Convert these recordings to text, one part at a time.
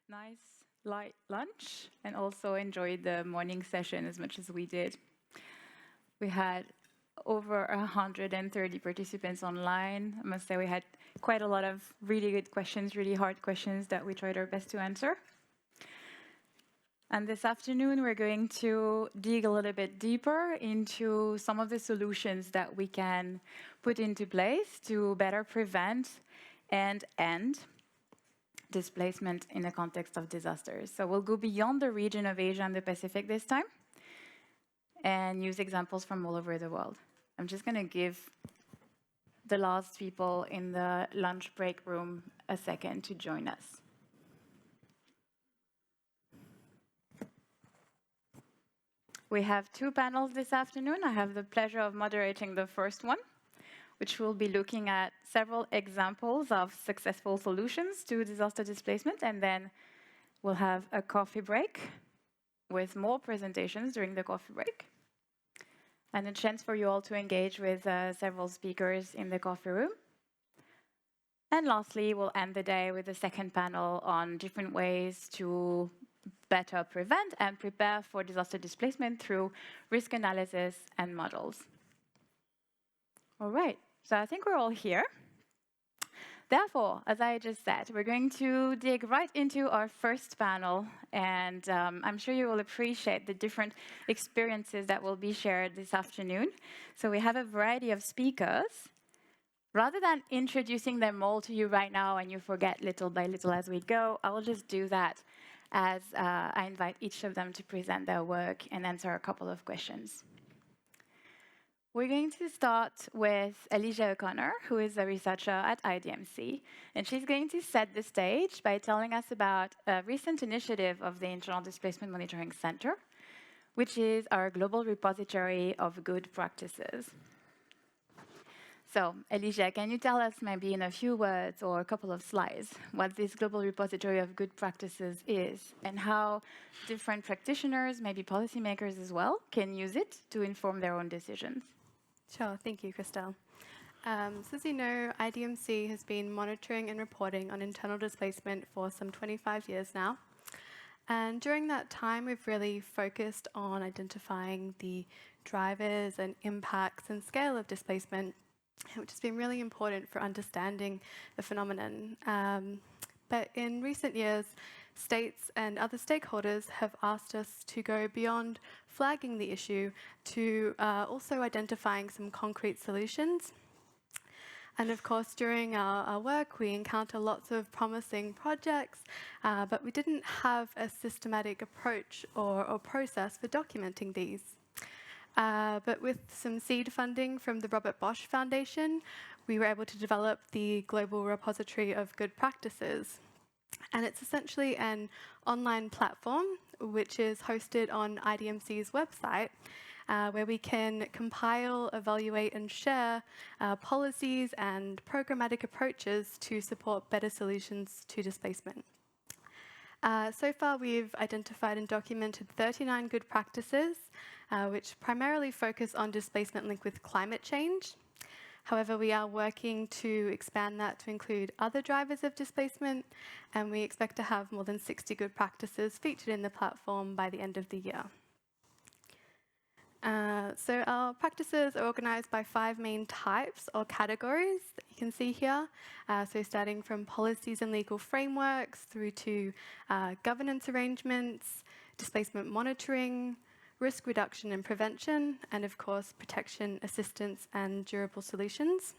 nice light lunch and also enjoyed the morning session as much as we did. We had over 130 participants online. I must say we had quite a lot of really good questions, really hard questions that we tried our best to answer. And this afternoon, we're going to dig a little bit deeper into some of the solutions that we can put into place to better prevent and end displacement in the context of disasters. So we'll go beyond the region of Asia and the Pacific this time and use examples from all over the world. I'm just going to give the last people in the lunch break room a second to join us. We have two panels this afternoon. I have the pleasure of moderating the first one, which will be looking at several examples of successful solutions to disaster displacement, and then we'll have a coffee break with more presentations during the coffee break, and a chance for you all to engage with several speakers in the coffee room. And lastly, we'll end the day with a second panel on different ways to better prevent and prepare for disaster displacement through risk analysis and models. All right, so I think we're all here. Therefore, as I just said, we're going to dig right into our first panel, and I'm sure you will appreciate the different experiences that will be shared this afternoon. So we have a variety of speakers. Rather than introducing them all to you right now and you forget little by little as we go, I will just do that as I invite each of them to present their work and answer a couple of questions. We're going to start with Alesia O'Connor, who is a researcher at IDMC, and she's going to set the stage by telling us about a recent initiative of the Internal Displacement Monitoring Centre, which is our global repository of good practices. So, Alesia, can you tell us maybe in a few words or a couple of slides what this global repository of good practices is and how different practitioners, maybe policymakers as well, can use it to inform their own decisions? Sure, thank you, Christelle. So as you know, IDMC has been monitoring and reporting on internal displacement for some 25 years now. And during that time, we've really focused on identifying the drivers and impacts and scale of displacement, which has been really important for understanding the phenomenon. But in recent years, states and other stakeholders have asked us to go beyond flagging the issue to also identifying some concrete solutions. And of course, during our work, we encounter lots of promising projects, but we didn't have a systematic approach or process for documenting these. But with some seed funding from the Robert Bosch Foundation, we were able to develop the Global Repository of Good Practices. And it's essentially an online platform which is hosted on IDMC's website, where we can compile, evaluate, and share policies and programmatic approaches to support better solutions to displacement. So far, we've identified and documented 39 good practices, which primarily focus on displacement linked with climate change. However, we are working to expand that to include other drivers of displacement, and we expect to have more than 60 good practices featured in the platform by the end of the year. So our practices are organized by 5 main types or categories that you can see here. So starting from policies and legal frameworks through to governance arrangements, displacement monitoring, risk reduction and prevention, and of course, protection, assistance, and durable solutions.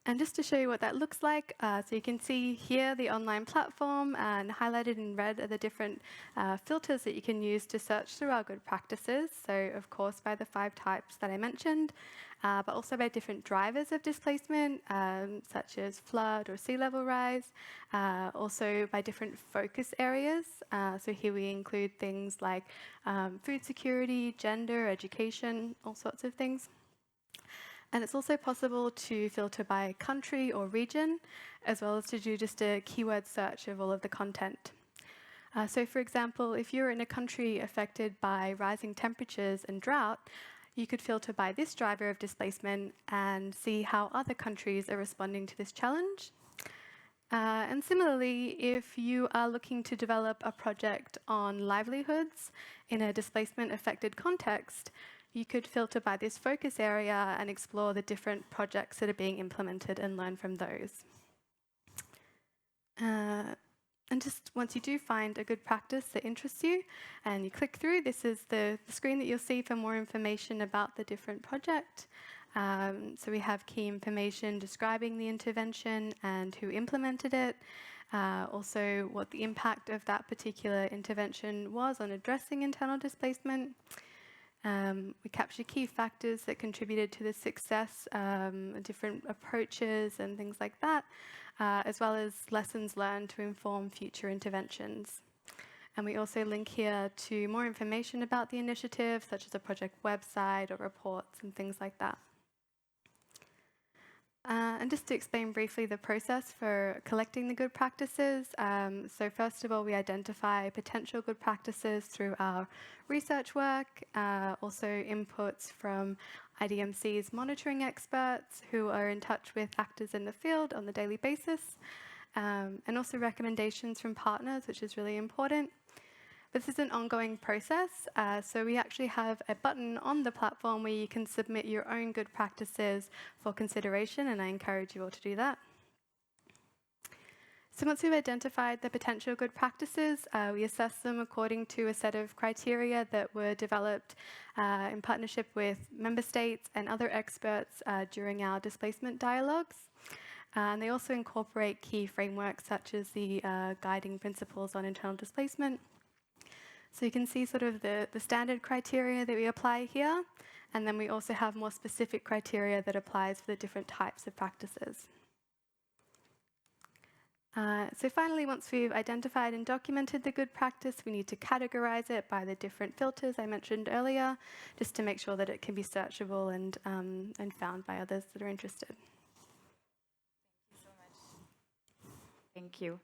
And just to show you what that looks like, so you can see here the online platform, and highlighted in red are the different filters that you can use to search through our good practices. So of course, by the 5 types that I mentioned, but also by different drivers of displacement, such as flood or sea level rise, also by different focus areas. So here we include things like food security, gender, education, all sorts of things. And it's also possible to filter by country or region, as well as to do just a keyword search of all of the content. So for example, if you're in a country affected by rising temperatures and drought, you could filter by this driver of displacement and see how other countries are responding to this challenge. And similarly, if you are looking to develop a project on livelihoods in a displacement-affected context, you could filter by this focus area and explore the different projects that are being implemented and learn from those. And just once you do find a good practice that interests you and you click through, this is the screen that you'll see for more information about the different project. So we have key information describing the intervention and who implemented it, also what the impact of that particular intervention was on addressing internal displacement. We capture key factors that contributed to the success, different approaches and things like that, as well as lessons learned to inform future interventions. And we also link here to more information about the initiative, such as a project website or reports and things like that. And just to explain briefly the process for collecting the good practices. So first of all, we identify potential good practices through our research work, also inputs from IDMC's monitoring experts who are in touch with actors in the field on the daily basis, and also recommendations from partners, which is really important. This is an ongoing process, so we actually have a button on the platform where you can submit your own good practices for consideration, and I encourage you all to do that. So once we've identified the potential good practices, we assess them according to a set of criteria that were developed in partnership with member states and other experts during our displacement dialogues. And they also incorporate key frameworks such as the guiding principles on internal displacement. So you can see sort of the standard criteria that we apply here, and then we also have more specific criteria that applies for the different types of practices. So finally, once we've identified and documented the good practice, we need to categorize it by the different filters I mentioned earlier, just to make sure that it can be searchable and found by others that are interested. Thank you so much. Thank you.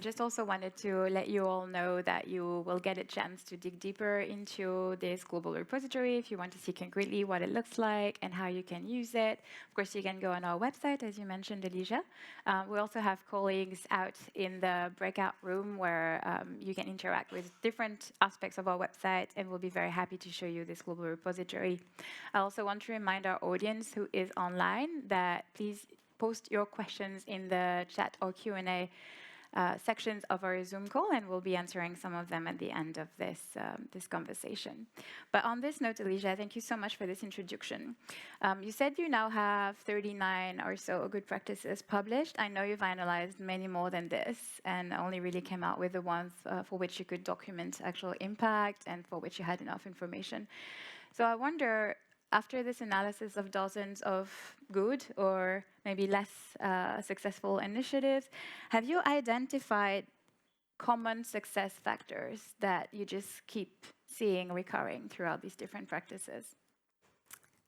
Just also wanted to let you all know that you will get a chance to dig deeper into this global repository if you want to see concretely what it looks like and how you can use it. Of course, you can go on our website, as you mentioned, Alesia. We also have colleagues out in the breakout room where you can interact with different aspects of our website, and we'll be very happy to show you this global repository. I also want to remind our audience who is online that please post your questions in the chat or Q&A sections of our Zoom call, and we'll be answering some of them at the end of this conversation. But on this note, Alesia, thank you so much for this introduction. You said you now have 39 or so good practices published. I know you've analyzed many more than this and only really came out with the ones for which you could document actual impact and for which you had enough information. So I wonder, after this analysis of dozens of good or maybe less successful initiatives, have you identified common success factors that you just keep seeing recurring throughout these different practices?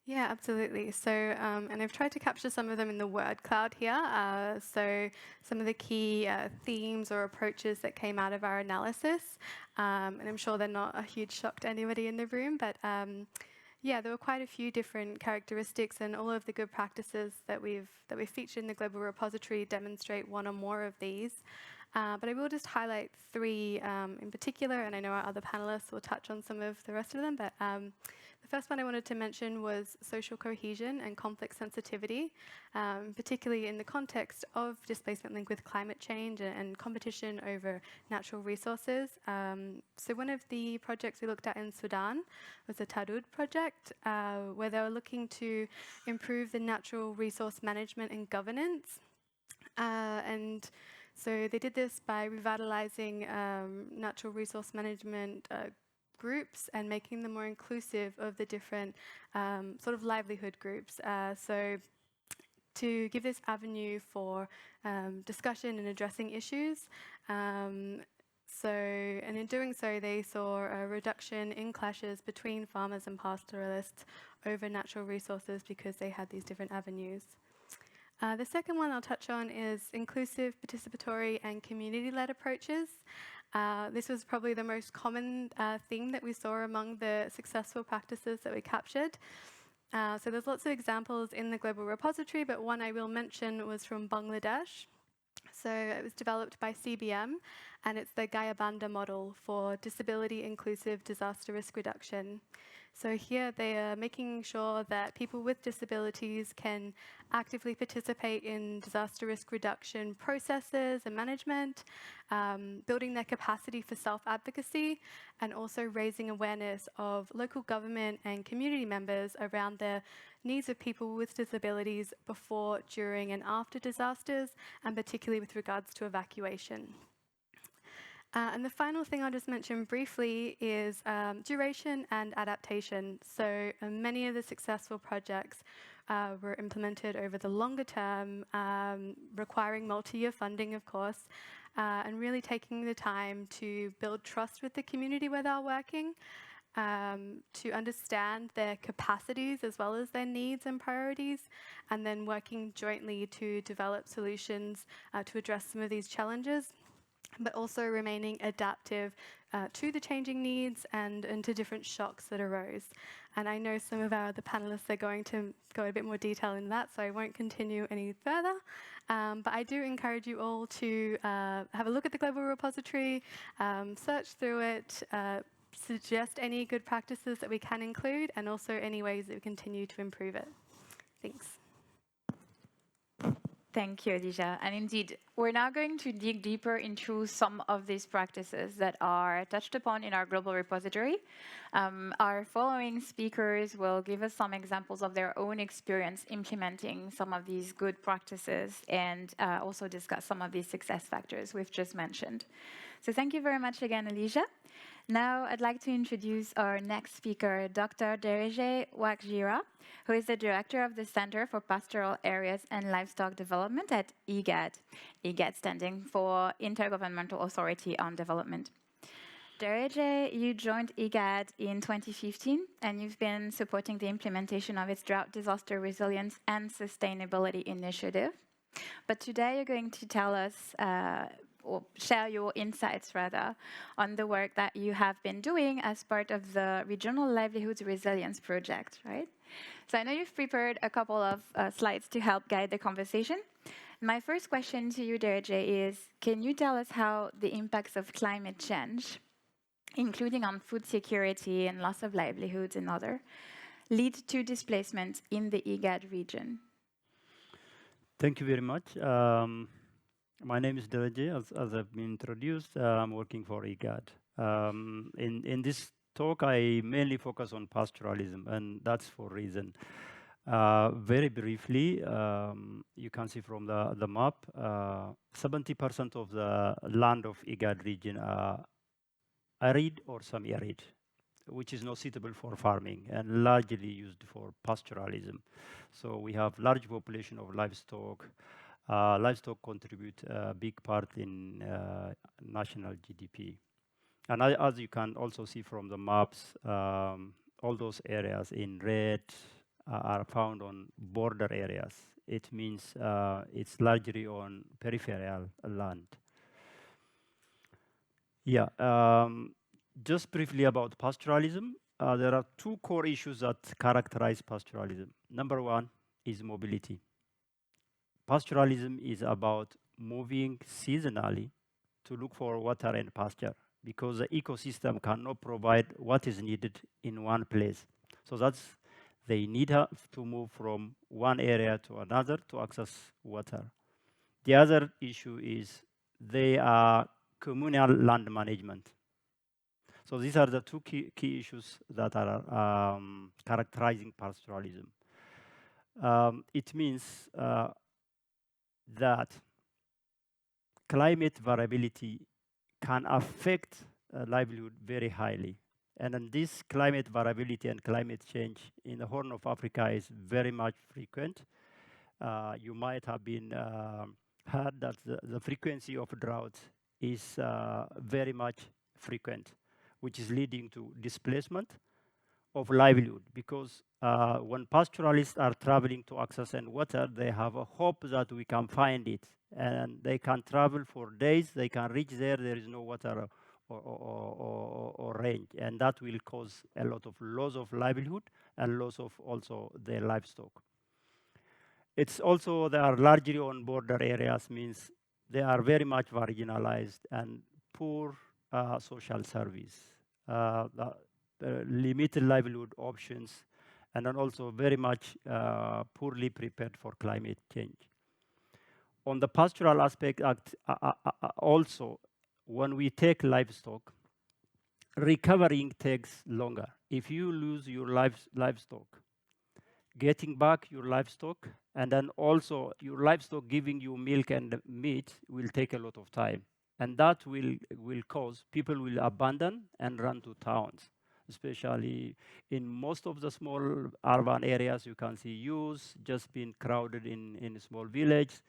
Yeah, absolutely. So, and I've tried to capture some of them in the word cloud here. So some of the key themes or approaches that came out of our analysis, and I'm sure they're not a huge shock to anybody in the room, but yeah, there were quite a few different characteristics, and all of the good practices that we've featured in the global repository demonstrate one or more of these. But I will just highlight three in particular, and I know our other panelists will touch on some of the rest of them. But the first one I wanted to mention was social cohesion and conflict sensitivity, particularly in the context of displacement linked with climate change and competition over natural resources. So one of the projects we looked at in Sudan was the Tarud project, where they were looking to improve the natural resource management and governance. And so they did this by revitalizing natural resource management groups and making them more inclusive of the different sort of livelihood groups. So to give this avenue for discussion and addressing issues. And in doing so, they saw a reduction in clashes between farmers and pastoralists over natural resources because they had these different avenues. The second one I'll touch on is inclusive, participatory, and community-led approaches. This was probably the most common theme that we saw among the successful practices that we captured. So there's lots of examples in the global repository, but one I will mention was from Bangladesh. So it was developed by CBM, and it's the Gayabanda model for disability inclusive disaster risk reduction. So here they are making sure that people with disabilities can actively participate in disaster risk reduction processes and management, building their capacity for self-advocacy, and also raising awareness of local government and community members around the needs of people with disabilities before, during, and after disasters, and particularly with regards to evacuation. And the final thing I'll just mention briefly is duration and adaptation. So many of the successful projects were implemented over the longer term, requiring multi-year funding, of course, and really taking the time to build trust with the community where they're working, to understand their capacities as well as their needs and priorities, and then working jointly to develop solutions to address some of these challenges, but also remaining adaptive to the changing needs and to different shocks that arose. And I know some of our other panelists are going to go a bit more detail in that, so I won't continue any further. But I do encourage you all to have a look at the global repository, search through it, suggest any good practices that we can include, and also any ways that we continue to improve it. Thanks. Thank you, Alesia. And indeed, we're now going to dig deeper into some of these practices that are touched upon in our global repository. Our following speakers will give us some examples of their own experience implementing some of these good practices and also discuss some of these success factors we've just mentioned. So thank you very much again, Alesia. Now, I'd like to introduce our next speaker, Dr. Dereje Wakjira, who is the director of the Center for Pastoral Areas and Livestock Development at IGAD, IGAD standing for Intergovernmental Authority on Development. Dereje, you joined IGAD in 2015, and you've been supporting the implementation of its drought disaster resilience and sustainability initiative. But today you're going to tell us or share your insights, rather, on the work that you have been doing as part of the Regional Livelihoods Resilience Project, right? So I know you've prepared a couple of slides to help guide the conversation. My first question to you, Dereje, is can you tell us how the impacts of climate change, including on food security and loss of livelihoods and other, lead to displacement in the IGAD region? Thank you very much. My name is Dereje, as I've been introduced. I'm working for IGAD. In this talk, I mainly focus on pastoralism, and that's for a reason. Very briefly, you can see from the map, 70% of the land of IGAD region are arid or semi-arid, which is not suitable for farming and largely used for pastoralism. So we have large population of livestock. Livestock contribute a big part in national GDP. And as you can also see from the maps, all those areas in red are found on border areas. It means it's largely on peripheral land. Yeah, just briefly about pastoralism. There are two core issues that characterize pastoralism. Number one is mobility. Pastoralism is about moving seasonally to look for water and pasture because the ecosystem cannot provide what is needed in one place. So they need to move from one area to another to access water. The other issue is they are communal land management. So these are the two key issues that are characterizing pastoralism. It means that climate variability can affect livelihood very highly. And then this climate variability and climate change in the Horn of Africa is very much frequent. You might have been heard that the frequency of drought is very much frequent, which is leading to displacement of livelihood, because when pastoralists are traveling to access and water, they have a hope that we can find it, and they can travel for days, they can reach there is no water or rain, and that will cause a lot of loss of livelihood and loss of also their livestock. It's also, they are largely on border areas, means they are very much marginalized and poor social service, limited livelihood options, and then also very much poorly prepared for climate change. On the pastoral aspect, also, when we take livestock, recovering takes longer. If you lose your livestock, getting back your livestock, and then also your livestock giving you milk and meat will take a lot of time. And that will cause people will abandon and run to towns, especially in most of the small urban areas. You can see youths just being crowded in small villages.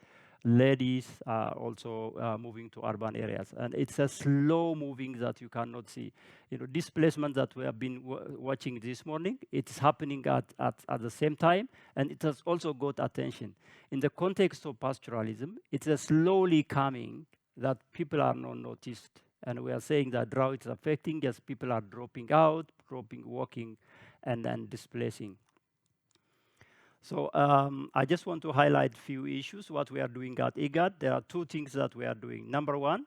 Ladies are also moving to urban areas. And it's a slow moving that you cannot see. You know, displacement that we have been watching this morning, it's happening at the same time, and it has also got attention. In the context of pastoralism, it's a slowly coming that people are not noticed. And we are saying that drought is affecting as people are dropping out, walking, and then displacing. So I just want to highlight a few issues, what we are doing at IGAD. There are two things that we are doing. Number one,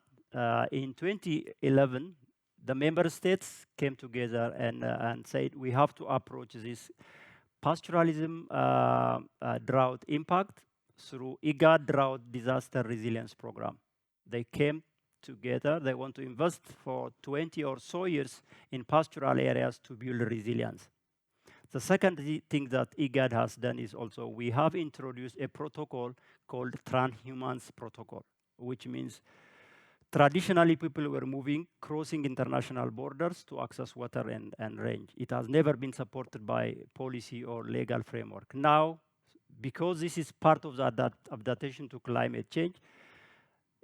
in 2011, the member states came together and said we have to approach this pastoralism drought impact through IGAD Drought Disaster Resilience Program. They came together. They want to invest for 20 or so years in pastoral areas to build resilience. The second thing that IGAD has done is also we have introduced a protocol called Transhumance Protocol, which means traditionally people were moving, crossing international borders to access water and range. It has never been supported by policy or legal framework. Now, because this is part of the adaptation to climate change,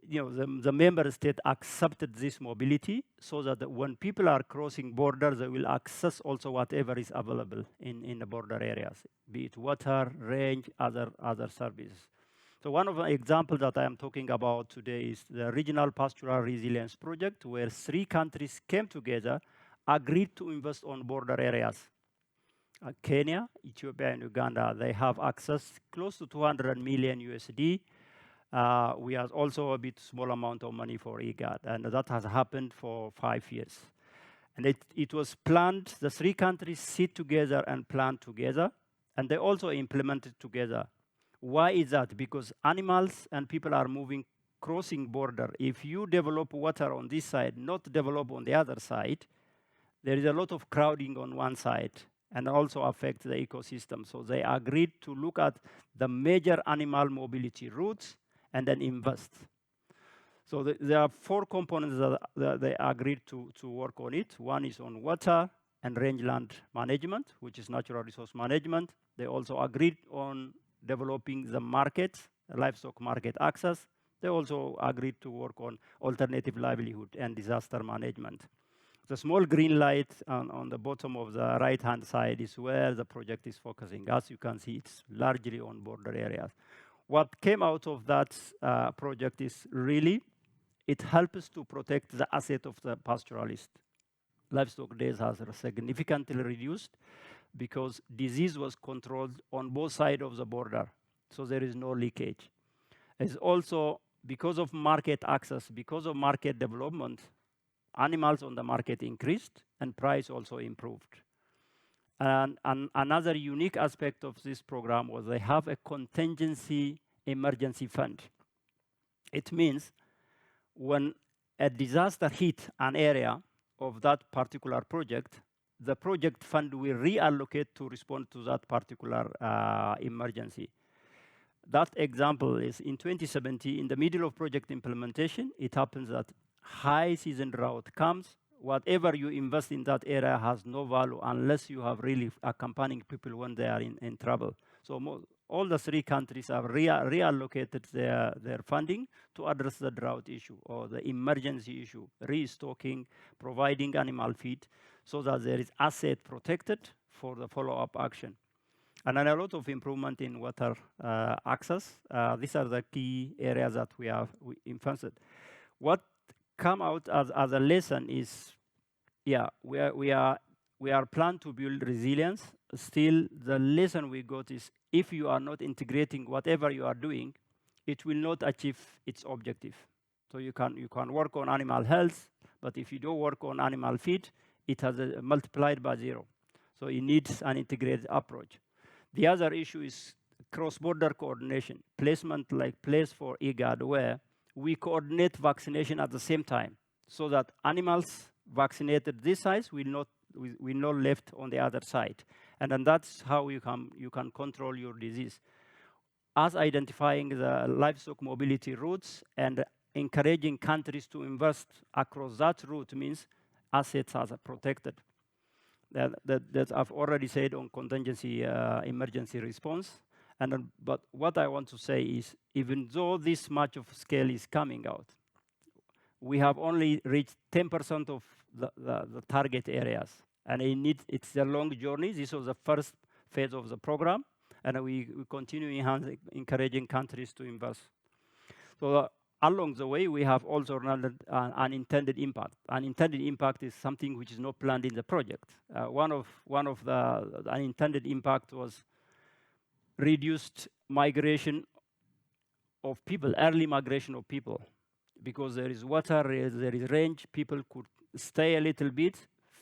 you know, the member state accepted this mobility so that when people are crossing borders, they will access also whatever is available in the border areas, be it water, range, other services. So one of the examples that I am talking about today is the Regional Pastoral Resilience Project, where 3 countries came together, agreed to invest on border areas. Kenya, Ethiopia, and Uganda, they have access close to 200 million USD. We have also a bit small amount of money for IGAD, and that has happened for 5 years. And it was planned, the 3 countries sit together and plan together, and they also implement it together. Why is that? Because animals and people are moving, crossing border. If you develop water on this side, not develop on the other side, there is a lot of crowding on one side and also affect the ecosystem. So they agreed to look at the major animal mobility routes and then invest. So there are 4 components that they agreed to work on it. One is on water and rangeland management, which is natural resource management. They also agreed on developing the market, livestock market access. They also agreed to work on alternative livelihood and disaster management. The small green light on the bottom of the right-hand side is where the project is focusing. As you can see, it's largely on border areas. What came out of that project is really, it helps to protect the asset of the pastoralist. Livestock days has significantly reduced because disease was controlled on both sides of the border, so there is no leakage. It's also because of market access, because of market development, animals on the market increased and price also improved. And another unique aspect of this program was they have a contingency emergency fund. It means when a disaster hit an area of that particular project, the project fund will reallocate to respond to that particular emergency. That example is in 2017, in the middle of project implementation, it happens that high season drought comes. Whatever you invest in that area has no value unless you have really accompanying people when they are in trouble. So all the 3 countries have reallocated their funding to address the drought issue or the emergency issue, restocking, providing animal feed, so that there is asset protected for the follow-up action. And then a lot of improvement in water access. These are the key areas that we invested. What come out as a lesson is, yeah, we are planned to build resilience. Still, the lesson we got is if you are not integrating whatever you are doing, it will not achieve its objective. So you can work on animal health, but if you don't work on animal feed, it has multiplied by 0. So it needs an integrated approach. The other issue is cross-border coordination, placement like place for IGAD, where we coordinate vaccination at the same time, so that animals vaccinated this side will not left on the other side. And then that's how you can control your disease. As identifying the livestock mobility routes and encouraging countries to invest across that route means assets are protected. That I've already said on contingency emergency response. But what I want to say is, even though this much of scale is coming out, we have only reached 10% of the target areas. And it's a long journey. This was the first phase of the program. And we continue encouraging countries to invest. So along the way, we have also an unintended impact. Unintended impact is something which is not planned in the project. One of the unintended impact was reduced migration of people, early migration of people. Because there is water, there is range, people could stay a little bit,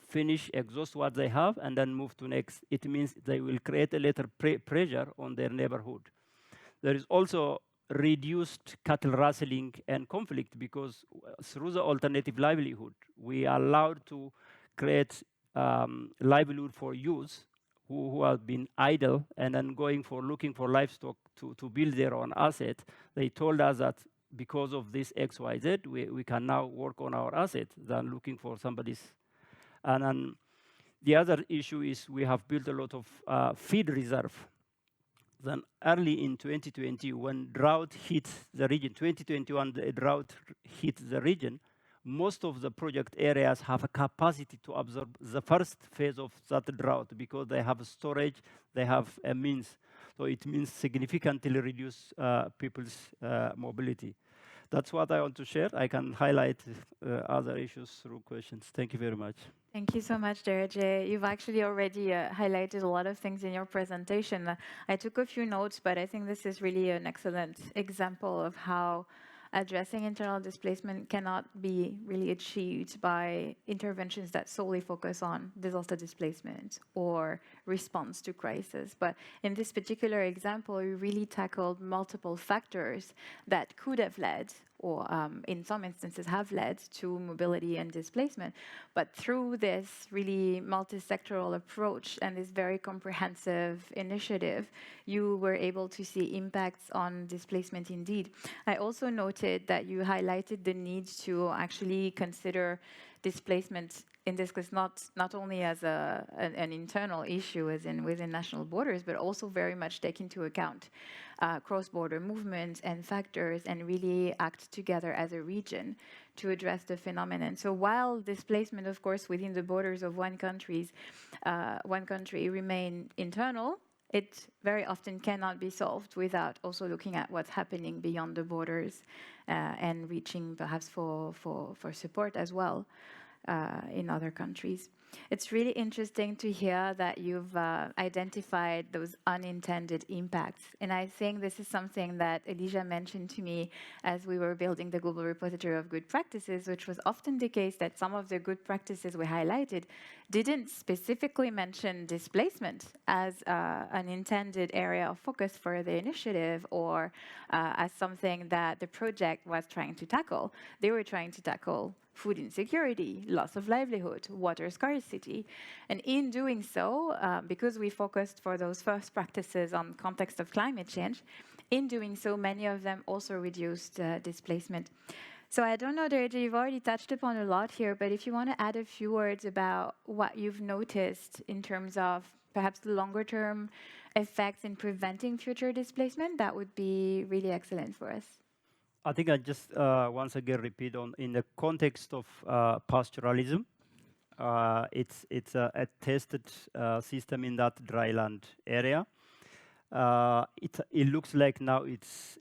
finish, exhaust what they have, and then move to next. It means they will create a little pressure on their neighborhood. There is also reduced cattle rustling and conflict, because through the alternative livelihood, we are allowed to create livelihood for youth who have been idle and then looking for livestock to build their own asset. They told us that because of this XYZ, we can now work on our asset than looking for somebody's. And then the other issue is we have built a lot of feed reserve. Then early in 2020, when drought hit the region, 2021, the drought hit the region, most of the project areas have a capacity to absorb the first phase of that drought because they have storage, they have a means. So it means significantly reduce people's mobility. That's what I want to share. I can highlight other issues through questions. Thank you very much. Thank you so much, Dereje. You've actually already highlighted a lot of things in your presentation. I took a few notes, but I think this is really an excellent example of how addressing internal displacement cannot be really achieved by interventions that solely focus on disaster displacement or response to crisis. But in this particular example, we really tackled multiple factors that could have led, or in some instances have led, to mobility and displacement. But through this really multi-sectoral approach and this very comprehensive initiative, you were able to see impacts on displacement indeed. I also noted that you highlighted the need to actually consider displacement in this case not only as an internal issue as in within national borders, but also very much take into account cross-border movements and factors, and really act together as a region to address the phenomenon. So while displacement, of course, within the borders of one country remain internal, it very often cannot be solved without also looking at what's happening beyond the borders and reaching perhaps for support as well in other countries. It's really interesting to hear that you've identified those unintended impacts. And I think this is something that Alesia mentioned to me as we were building the Global Repository of Good Practices, which was often the case that some of the good practices we highlighted didn't specifically mention displacement as an intended area of focus for the initiative or as something that the project was trying to tackle. They were trying to tackle food insecurity, loss of livelihood, water scarcity. And in doing so, because we focused for those first practices on context of climate change, in doing so, many of them also reduced displacement. So I don't know, Dereje, you've already touched upon a lot here, but if you want to add a few words about what you've noticed in terms of perhaps the longer term effects in preventing future displacement, that would be really excellent for us. I think I just once again repeat in the context of pastoralism. It's a tested system in that dryland area. It looks like now it's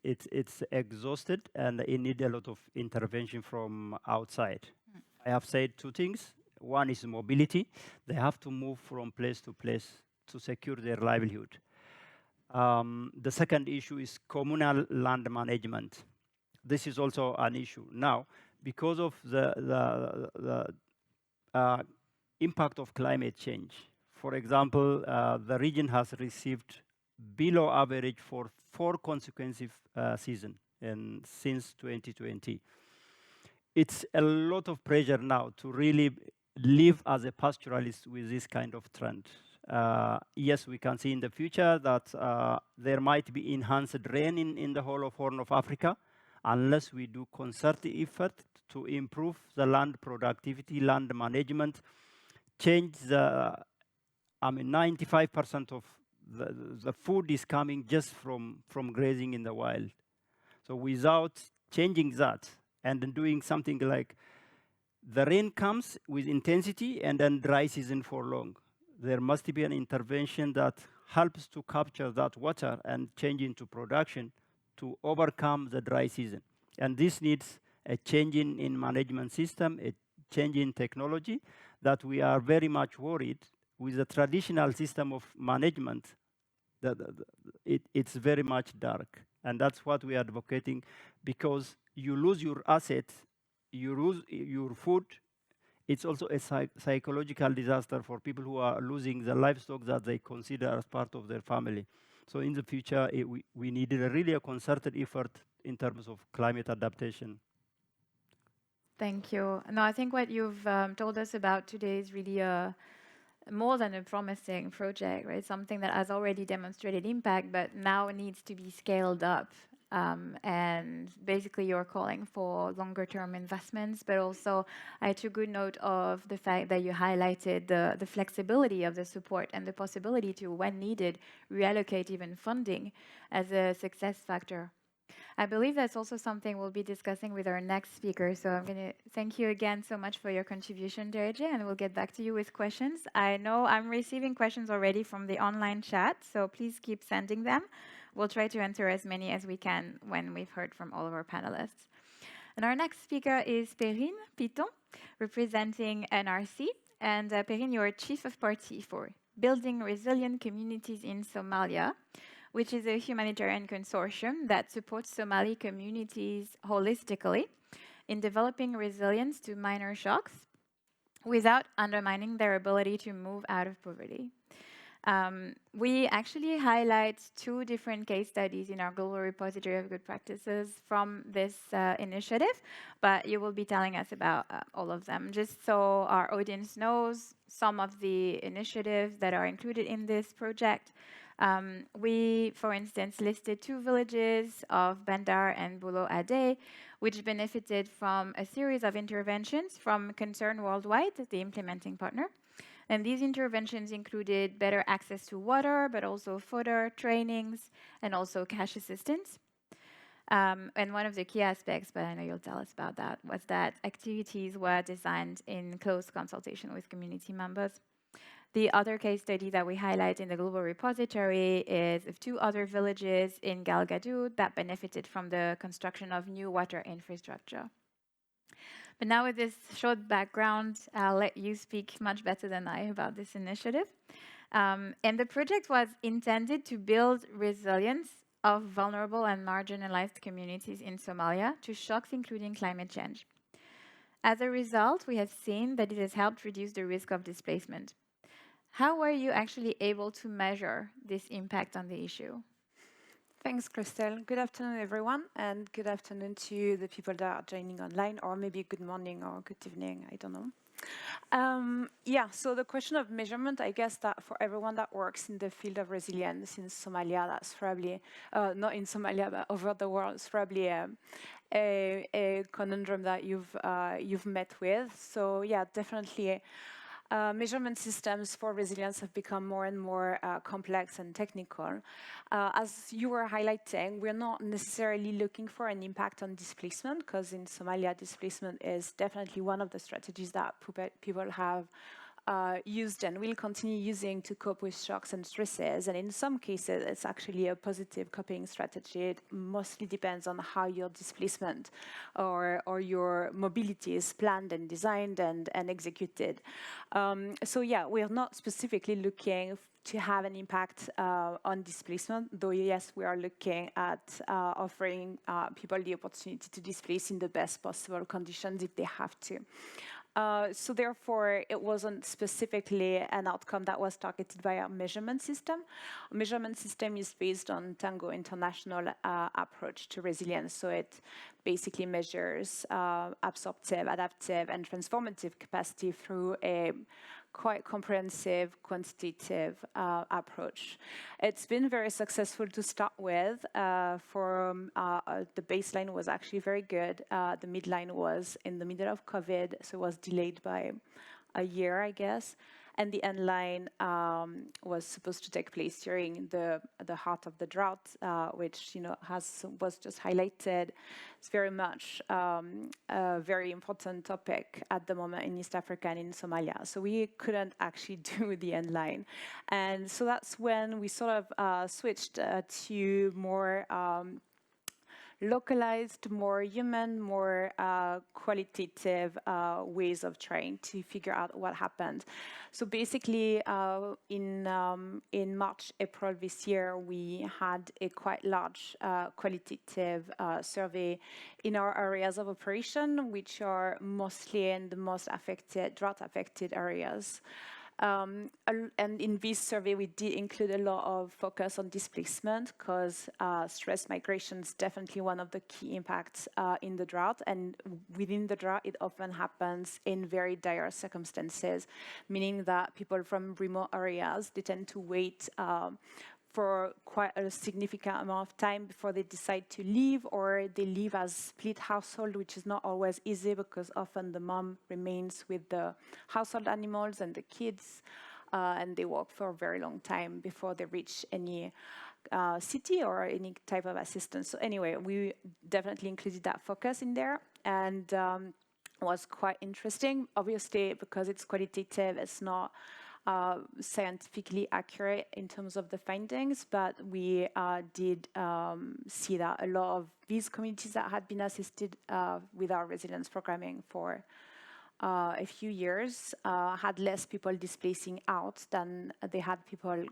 exhausted and it needs a lot of intervention from outside. I have said two things. One is mobility. They have to move from place to place to secure their livelihood. The second issue is communal land management. This is also an issue. Now, because of the impact of climate change, for example, the region has received below average for 4 consecutive seasons since 2020. It's a lot of pressure now to really live as a pastoralist with this kind of trend. Yes, we can see in the future that there might be enhanced rain in the whole of Horn of Africa, unless we do concerted effort to improve the land productivity, land management, change the, 95% of the food is coming just from grazing in the wild. So without changing that and then doing something like the rain comes with intensity and then dry season for long, there must be an intervention that helps to capture that water and change into production to overcome the dry season. And this needs a change in management system, a change in technology, that we are very much worried with the traditional system of management, that it's very much dark. And that's what we are advocating, because you lose your asset, you lose your food. It's also a psychological disaster for people who are losing the livestock that they consider as part of their family. So in the future, we need really a concerted effort in terms of climate adaptation. Thank you. No, I think what you've told us about today is really more than a promising project, right? Something that has already demonstrated impact, but now needs to be scaled up. And basically, you're calling for longer-term investments, but also I took good note of the fact that you highlighted the flexibility of the support and the possibility to, when needed, reallocate even funding as a success factor. I believe that's also something we'll be discussing with our next speaker. So I'm going to thank you again so much for your contribution, Dereje, and we'll get back to you with questions. I know I'm receiving questions already from the online chat, so please keep sending them. We'll try to answer as many as we can when we've heard from all of our panelists. And our next speaker is Perrine Piton, representing NRC. And Perrine, you're Chief of Party for Building Resilient Communities in Somalia, which is a humanitarian consortium that supports Somali communities holistically in developing resilience to minor shocks without undermining their ability to move out of poverty. We actually highlight 2 different case studies in our global repository of good practices from this initiative, but you will be telling us about all of them. Just so our audience knows some of the initiatives that are included in this project. We, for instance, listed 2 villages of Bandar and Bulo Ade, which benefited from a series of interventions from Concern Worldwide, the implementing partner. And these interventions included better access to water, but also fodder, trainings, and also cash assistance. And one of the key aspects, but I know you'll tell us about that, was that activities were designed in close consultation with community members. The other case study that we highlight in the global repository is of 2 other villages in Galgaduud that benefited from the construction of new water infrastructure. But now with this short background, I'll let you speak much better than I about this initiative. And the project was intended to build resilience of vulnerable and marginalized communities in Somalia to shocks including climate change. As a result, we have seen that it has helped reduce the risk of displacement. How were you actually able to measure this impact on the issue? Thanks, Christelle. Good afternoon, everyone, and good afternoon to the people that are joining online, or maybe good morning or good evening, I don't know. So the question of measurement, I guess that for everyone that works in the field of resilience in Somalia, that's probably, not in Somalia, but over the world, it's probably a conundrum that you've met with. So yeah, definitely. Measurement systems for resilience have become more and more complex and technical. As you were highlighting, we're not necessarily looking for an impact on displacement, because in Somalia, displacement is definitely one of the strategies that people have used and will continue using to cope with shocks and stresses. And in some cases, it's actually a positive coping strategy. It mostly depends on how your displacement or your mobility is planned and designed and executed. So yeah, we're not specifically looking to have an impact on displacement, though yes, we are looking at offering people the opportunity to displace in the best possible conditions if they have to. So therefore, it wasn't specifically an outcome that was targeted by our measurement system. Our measurement system is based on Tango International approach to resilience. So it basically measures absorptive, adaptive, and transformative capacity through a quite comprehensive, quantitative approach. It's been very successful to start with. The baseline was actually very good. The midline was in the middle of COVID, so it was delayed by a year, I guess. And the end line was supposed to take place during the heart of the drought, which was just highlighted. It's very much a very important topic at the moment in East Africa and in Somalia. So we couldn't actually do the end line, and so that's when we sort of switched to more localized, more human, more qualitative ways of trying to figure out what happened. So basically, in March, April this year, we had a quite large qualitative survey in our areas of operation, which are mostly in the most affected, drought-affected areas. And in this survey, we did include a lot of focus on displacement because stress migration is definitely one of the key impacts in the drought. And within the drought, it often happens in very dire circumstances, meaning that people from remote areas, they tend to wait for quite a significant amount of time before they decide to leave, or they leave as split household, which is not always easy because often the mom remains with the household animals and the kids, and they walk for a very long time before they reach any city or any type of assistance. So anyway, we definitely included that focus in there, and was quite interesting. Obviously, because it's qualitative, it's not scientifically accurate in terms of the findings, but we did see that a lot of these communities that had been assisted with our resilience programming for a few years had less people displacing out than they had people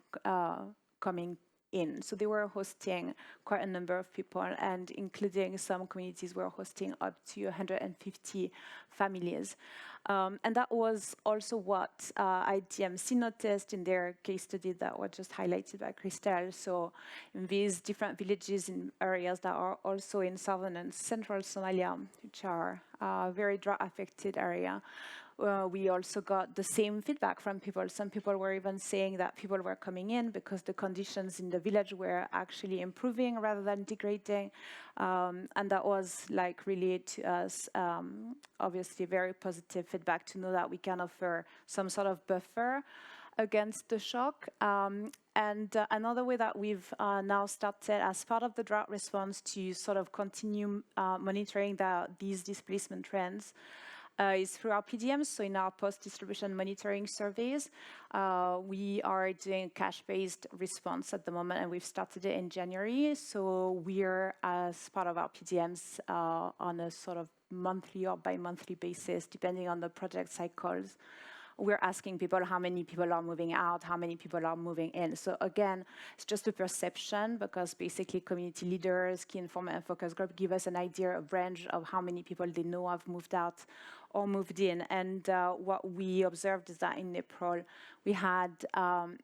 coming in. So they were hosting quite a number of people, and including some communities were hosting up to 150 families. And that was also what IDMC noticed in their case study that was just highlighted by Christelle. So in these different villages in areas that are also in southern and central Somalia, which are very drought-affected area, we also got the same feedback from people. Some people were even saying that people were coming in because the conditions in the village were actually improving rather than degrading. And that was like really to us, obviously very positive feedback to know that we can offer some sort of buffer against the shock. And another way that we've now started as part of the drought response to sort of continue monitoring these displacement trends is through our PDMs. So in our post-distribution monitoring surveys, we are doing cash-based response at the moment, and we've started it in January. So we're, as part of our PDMs, on a sort of monthly or bi-monthly basis, depending on the project cycles, we're asking people how many people are moving out, how many people are moving in. So again, it's just a perception, because basically community leaders, key informant and focus group give us an idea, a range of how many people they know have moved out or moved in. And what we observed is that in April, we had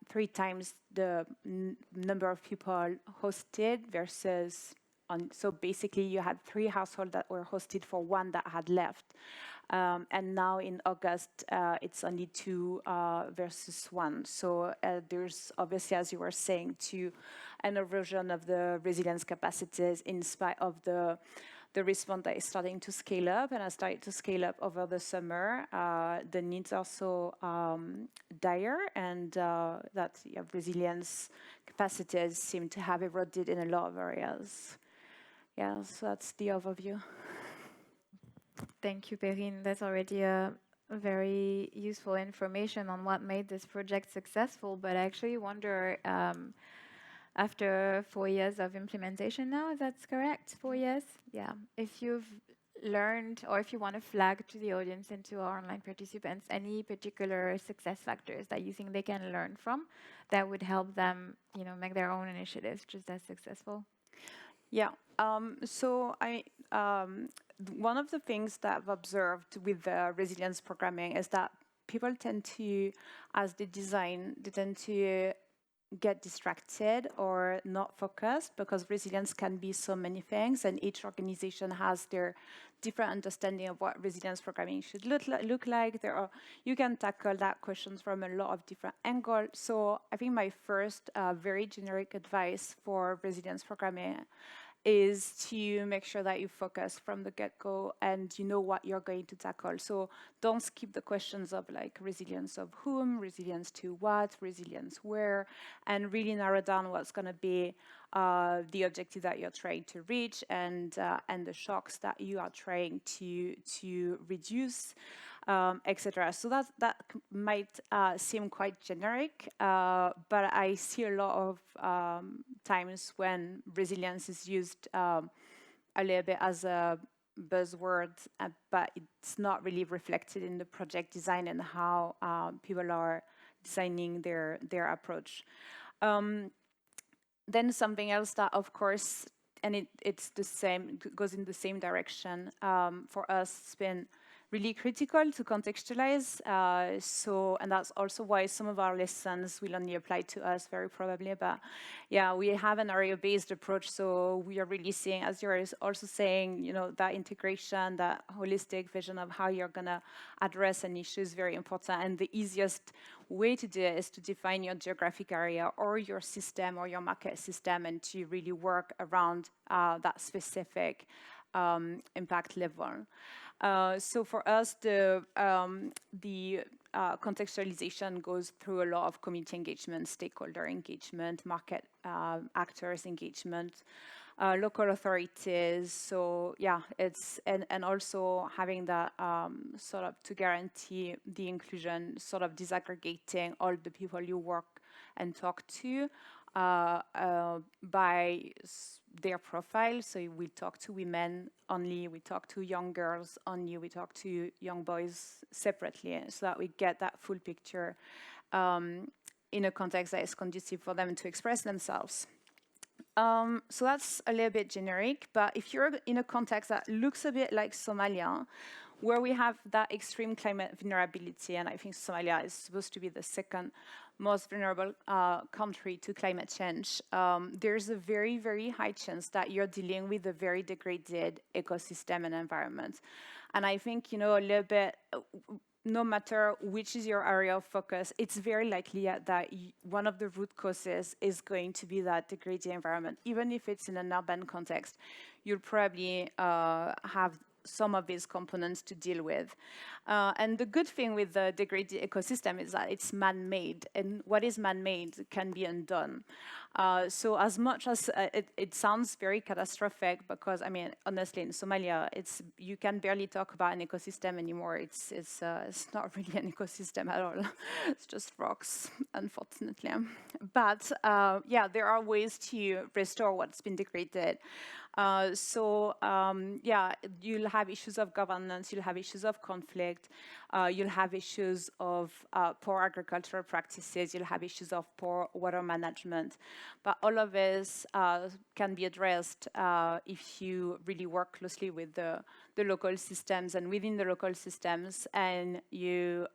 3 times the number of people hosted versus so basically you had 3 households that were hosted for 1 that had left. And now in August, it's only 2 versus 1. So there's obviously, as you were saying, an erosion of the resilience capacities in spite of the response that is starting to scale up, and has started to scale up over the summer. The needs are so dire, and that resilience capacities seem to have eroded in a lot of areas. Yeah, so that's the overview. Thank you, Perrine. That's already a very useful information on what made this project successful, but I actually wonder, after 4 years of implementation now, that's correct? 4 years? Yeah. If you've learned, or if you want to flag to the audience and to our online participants, any particular success factors that you think they can learn from that would help them, make their own initiatives just as successful? Yeah. So one of the things that I've observed with the resilience programming is that people tend to, as they design, they tend to get distracted or not focused, because resilience can be so many things, and each organization has their different understanding of what resilience programming should look like. You can tackle that questions from a lot of different angles. So I think my first very generic advice for resilience programming is to make sure that you focus from the get-go and you know what you're going to tackle. So don't skip the questions of like resilience of whom, resilience to what, resilience where, and really narrow down what's going to be the objective that you're trying to reach, and the shocks that you are trying to reduce, etc. So that might seem quite generic, but I see a lot of times when resilience is used a little bit as a buzzword, but it's not really reflected in the project design and how people are designing their approach. Then something else that, of course, and it's the same, goes in the same direction, for us, it's been really critical to contextualize. And that's also why some of our lessons will only apply to us, very probably. But yeah, we have an area-based approach, so we are really seeing, as you're also saying, that integration, that holistic vision of how you're gonna address an issue is very important. And the easiest way to do it is to define your geographic area or your system or your market system, and to really work around that specific impact level. So for us, the contextualization goes through a lot of community engagement, stakeholder engagement, market actors engagement, local authorities. So yeah, it's and also having that sort of to guarantee the inclusion, sort of disaggregating all the people you work and talk to by their profile. So we talk to women only, we talk to young girls only, we talk to young boys separately, so that we get that full picture in a context that is conducive for them to express themselves. So that's a little bit generic, but if you're in a context that looks a bit like Somalia, where we have that extreme climate vulnerability, and I think Somalia is supposed to be the second most vulnerable country to climate change, there's a very, very high chance that you're dealing with a very degraded ecosystem and environment. And I think, a little bit, no matter which is your area of focus, it's very likely that one of the root causes is going to be that degraded environment. Even if it's in an urban context, you'll probably have some of these components to deal with. And the good thing with the degraded ecosystem is that it's man-made, and what is man-made can be undone. So as much as it sounds very catastrophic, because honestly, in Somalia, you can barely talk about an ecosystem anymore. It's not really an ecosystem at all. It's just rocks, unfortunately. But yeah, there are ways to restore what's been degraded. Yeah, you'll have issues of governance, you'll have issues of conflict, you'll have issues of poor agricultural practices, you'll have issues of poor water management. But all of this can be addressed if you really work closely with the local systems and within the local systems, and you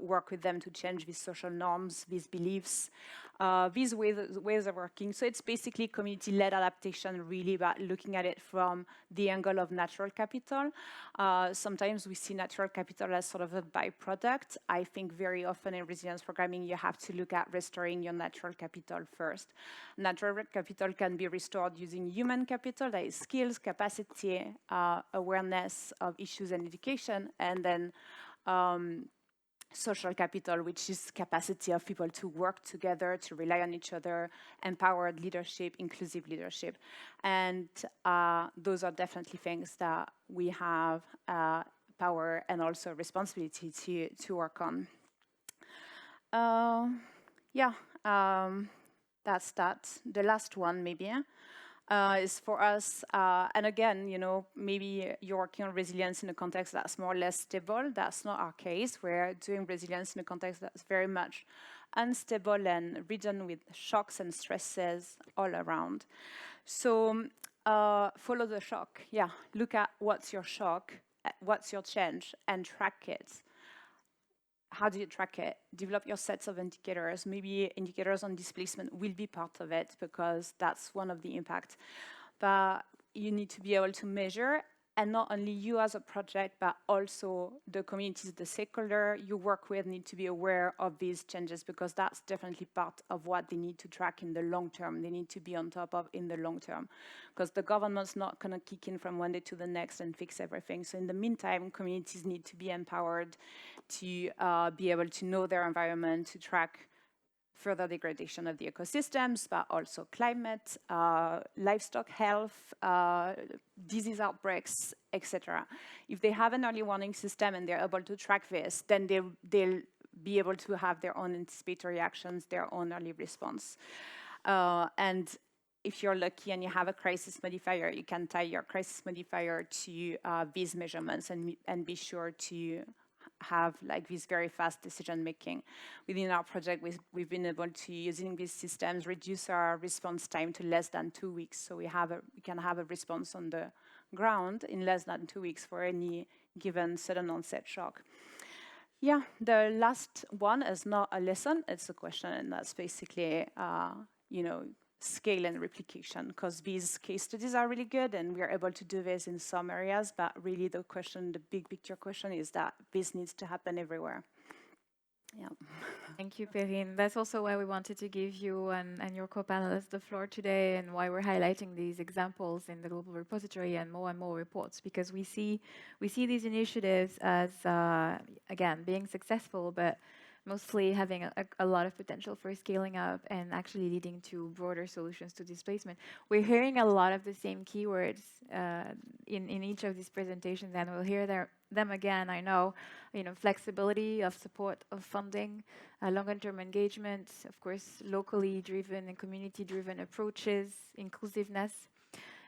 work with them to change these social norms, these beliefs, these ways of working. So it's basically community-led adaptation, really about looking at it from the angle of natural capital. Sometimes we see natural capital as sort of a byproduct. I think very often in resilience programming, you have to look at restoring your natural capital first. Natural capital can be restored using human capital, that is skills, capacity, awareness of issues and education, and then social capital, which is capacity of people to work together, to rely on each other, empowered leadership, inclusive leadership. And those are definitely things that we have power and also responsibility to work on. That's that. The last one, maybe, is for us, and again, maybe you're working on resilience in a context that's more or less stable. That's not our case. We're doing resilience in a context that's very much unstable and ridden with shocks and stresses all around. So follow the shock. Look at what's your shock, what's your change, and track it. How do you track it? Develop your sets of indicators. Maybe indicators on displacement will be part of it because that's one of the impacts. But you need to be able to measure, and not only you as a project, but also the communities, the stakeholder you work with need to be aware of these changes because that's definitely part of what they need to track in the long term. They need to be on top of in the long term because the government's not going to kick in from one day to the next and fix everything. So in the meantime, communities need to be empowered to be able to know their environment, to track further degradation of the ecosystems, but also climate, livestock health, disease outbreaks, etc. If they have an early warning system and they're able to track this, then they'll be able to have their own anticipatory actions, their own early response. And if you're lucky and you have a crisis modifier, you can tie your crisis modifier to these measurements and be sure to have like this very fast decision making. Within our project, we've been able to, using these systems, reduce our response time to less than 2 weeks. So we can have a response on the ground in less than 2 weeks for any given sudden onset shock. The last one is not a lesson, it's a question, and that's basically, scale and replication, because these case studies are really good and we are able to do this in some areas, but really the big picture question is that this needs to happen everywhere. Thank you, Perrine. That's also why we wanted to give you and your co-panelists the floor today, and why we're highlighting these examples in the global repository and more reports, because we see these initiatives as, again, being successful, but mostly having a lot of potential for scaling up and actually leading to broader solutions to displacement. We're hearing a lot of the same keywords in each of these presentations, and we'll hear them again, I know. Flexibility of support of funding, longer-term engagement, of course, locally driven and community-driven approaches, inclusiveness.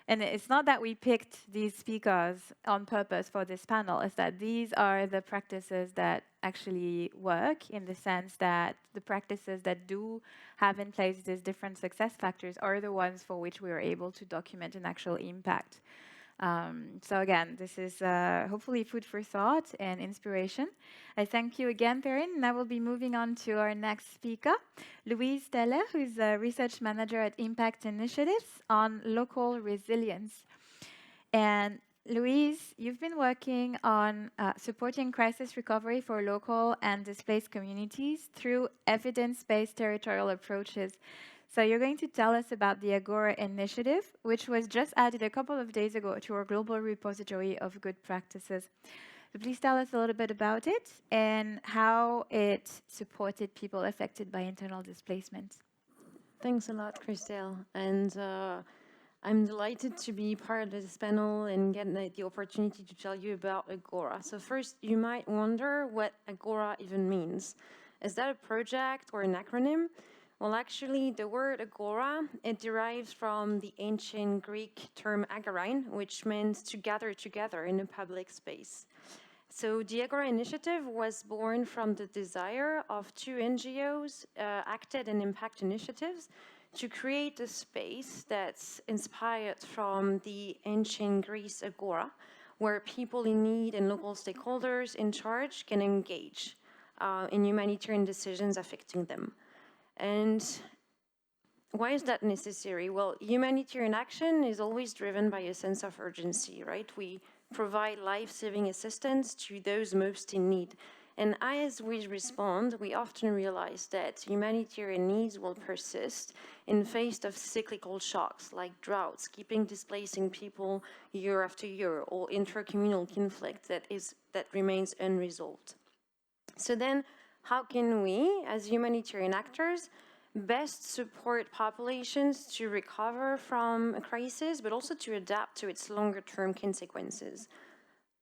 And it's not that we picked these speakers on purpose for this panel, it's that these are the practices that actually work, in the sense that the practices that do have in place these different success factors are the ones for which we are able to document an actual impact. So again, this is hopefully food for thought and inspiration. I thank you again, Perrine, and I will be moving on to our next speaker, Louise Thaller, who is a research manager at Impact Initiatives on local resilience. And Louise, you've been working on supporting crisis recovery for local and displaced communities through evidence-based territorial approaches. So you're going to tell us about the Agora initiative, which was just added a couple of days ago to our global repository of good practices. So please tell us a little bit about it and how it supported people affected by internal displacement. Thanks a lot, Christelle. And I'm delighted to be part of this panel and get the opportunity to tell you about Agora. So first, you might wonder what Agora even means. Is that a project or an acronym? Well, actually, the word agora, it derives from the ancient Greek term agorain, which meant to gather together in a public space. So the Agora initiative was born from the desire of two NGOs, Acted and Impact Initiatives, to create a space that's inspired from the ancient Greece agora, where people in need and local stakeholders in charge can engage in humanitarian decisions affecting them. And why is that necessary? Well, humanitarian action is always driven by a sense of urgency, right? We provide life-saving assistance to those most in need. And as we respond, we often realize that humanitarian needs will persist in face of cyclical shocks like droughts, keeping displacing people year after year, or intercommunal conflict that remains unresolved. So then, how can we, as humanitarian actors, best support populations to recover from a crisis, but also to adapt to its longer-term consequences?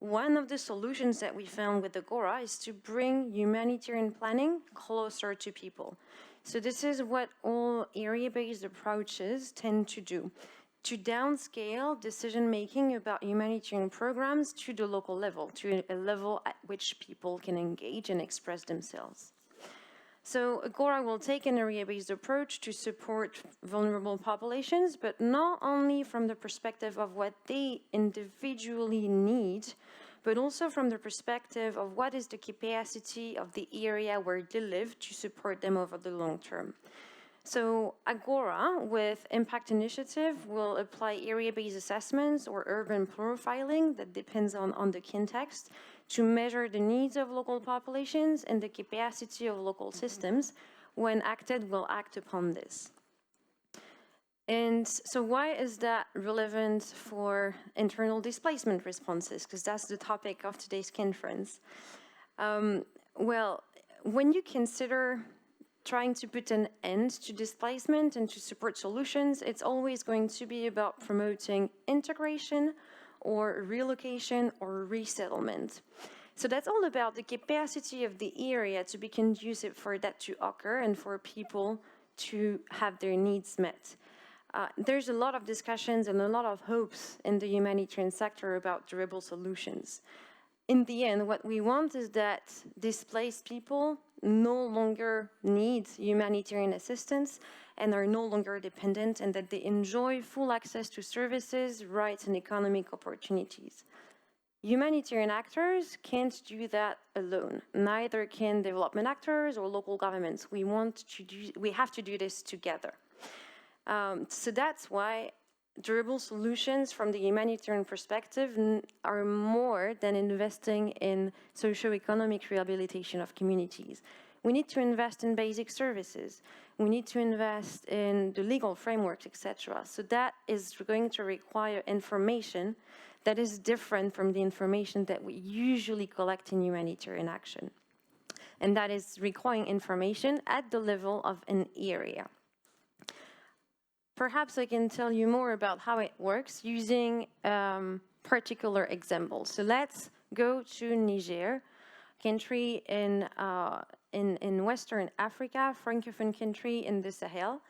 one of the solutions that we found with Agora is to bring humanitarian planning closer to people. So this is what all area-based approaches tend to do, to downscale decision-making about humanitarian programs to the local level, to a level at which people can engage and express themselves. So Agora will take an area-based approach to support vulnerable populations, but not only from the perspective of what they individually need, but also from the perspective of what is the capacity of the area where they live to support them over the long term. So Agora, with Impact Initiative, will apply area-based assessments or urban profiling that depends on the context to measure the needs of local populations and the capacity of local systems. When acted, will act upon this. And so why is that relevant for internal displacement responses? Because that's the topic of today's conference. Well, when you consider trying to put an end to displacement and to support solutions, it's always going to be about promoting integration or relocation or resettlement. So that's all about the capacity of the area to be conducive for that to occur and for people to have their needs met. There's a lot of discussions and a lot of hopes in the humanitarian sector about durable solutions. In the end, what we want is that displaced people no longer need humanitarian assistance and are no longer dependent, and that they enjoy full access to services, rights, and economic opportunities. Humanitarian actors can't do that alone. Neither can development actors or local governments. We have to do this together. So that's why durable solutions from the humanitarian perspective are more than investing in socio-economic rehabilitation of communities. We need to invest in basic services. We need to invest in the legal frameworks, etc. So that is going to require information that is different from the information that we usually collect in humanitarian action. And that is requiring information at the level of an area. Perhaps I can tell you more about how it works using particular examples. So let's go to Niger, country in Western Africa, Francophone country in the Sahel,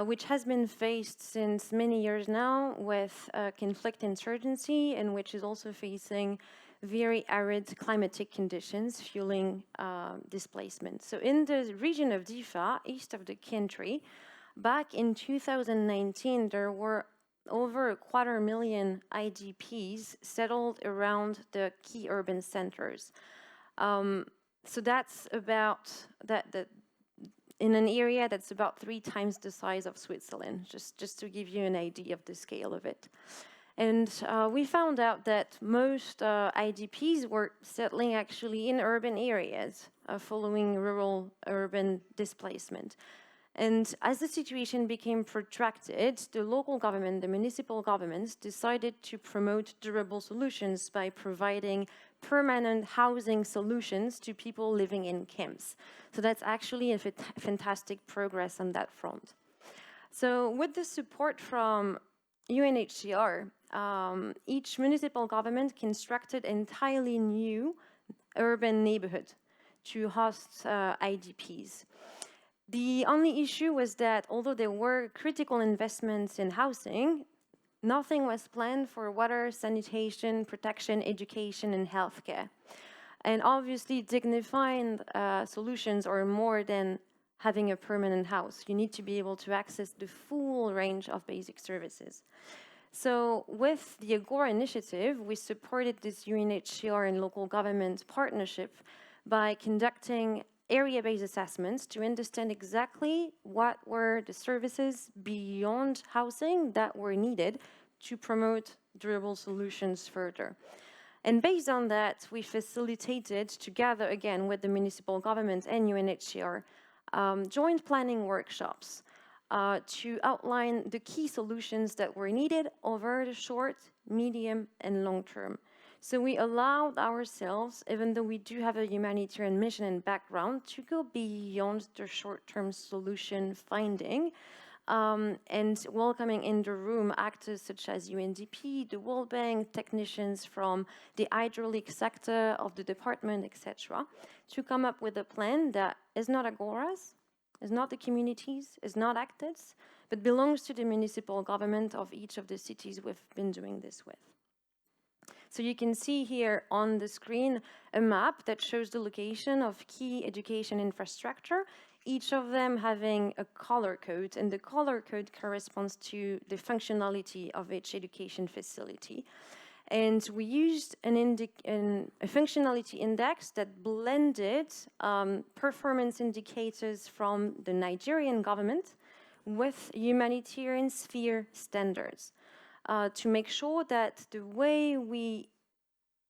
which has been faced since many years now with conflict insurgency, and which is also facing very arid climatic conditions fueling displacement. So in the region of Difa, east of the country, back in 2019, there were over 250,000 IDPs settled around the key urban centers. So that's about in an area that's about 3 times the size of Switzerland, just to give you an idea of the scale of it. And we found out that most IDPs were settling actually in urban areas following rural-urban displacement. And as the situation became protracted, the local government, the municipal governments, decided to promote durable solutions by providing permanent housing solutions to people living in camps. So that's actually a fantastic progress on that front. So with the support from UNHCR, each municipal government constructed entirely new urban neighborhood to host IDPs. The only issue was that although there were critical investments in housing, nothing was planned for water, sanitation, protection, education, and healthcare. And obviously, dignified solutions are more than having a permanent house. You need to be able to access the full range of basic services. So with the Agora initiative, we supported this UNHCR and local government partnership by conducting area-based assessments to understand exactly what were the services beyond housing that were needed to promote durable solutions further. And based on that, we facilitated, together again with the municipal government and UNHCR, joint planning workshops to outline the key solutions that were needed over the short, medium, and long term. So we allowed ourselves, even though we do have a humanitarian mission and background, to go beyond the short-term solution finding and welcoming in the room actors such as UNDP, the World Bank, technicians from the hydraulic sector of the department, etc., to come up with a plan that is not Agora's, is not the communities, is not ACTED's, but belongs to the municipal government of each of the cities we've been doing this with. So you can see here on the screen a map that shows the location of key education infrastructure, each of them having a color code, and the color code corresponds to the functionality of each education facility. And we used a functionality index that blended performance indicators from the Nigerian government with humanitarian sphere standards to make sure that the way we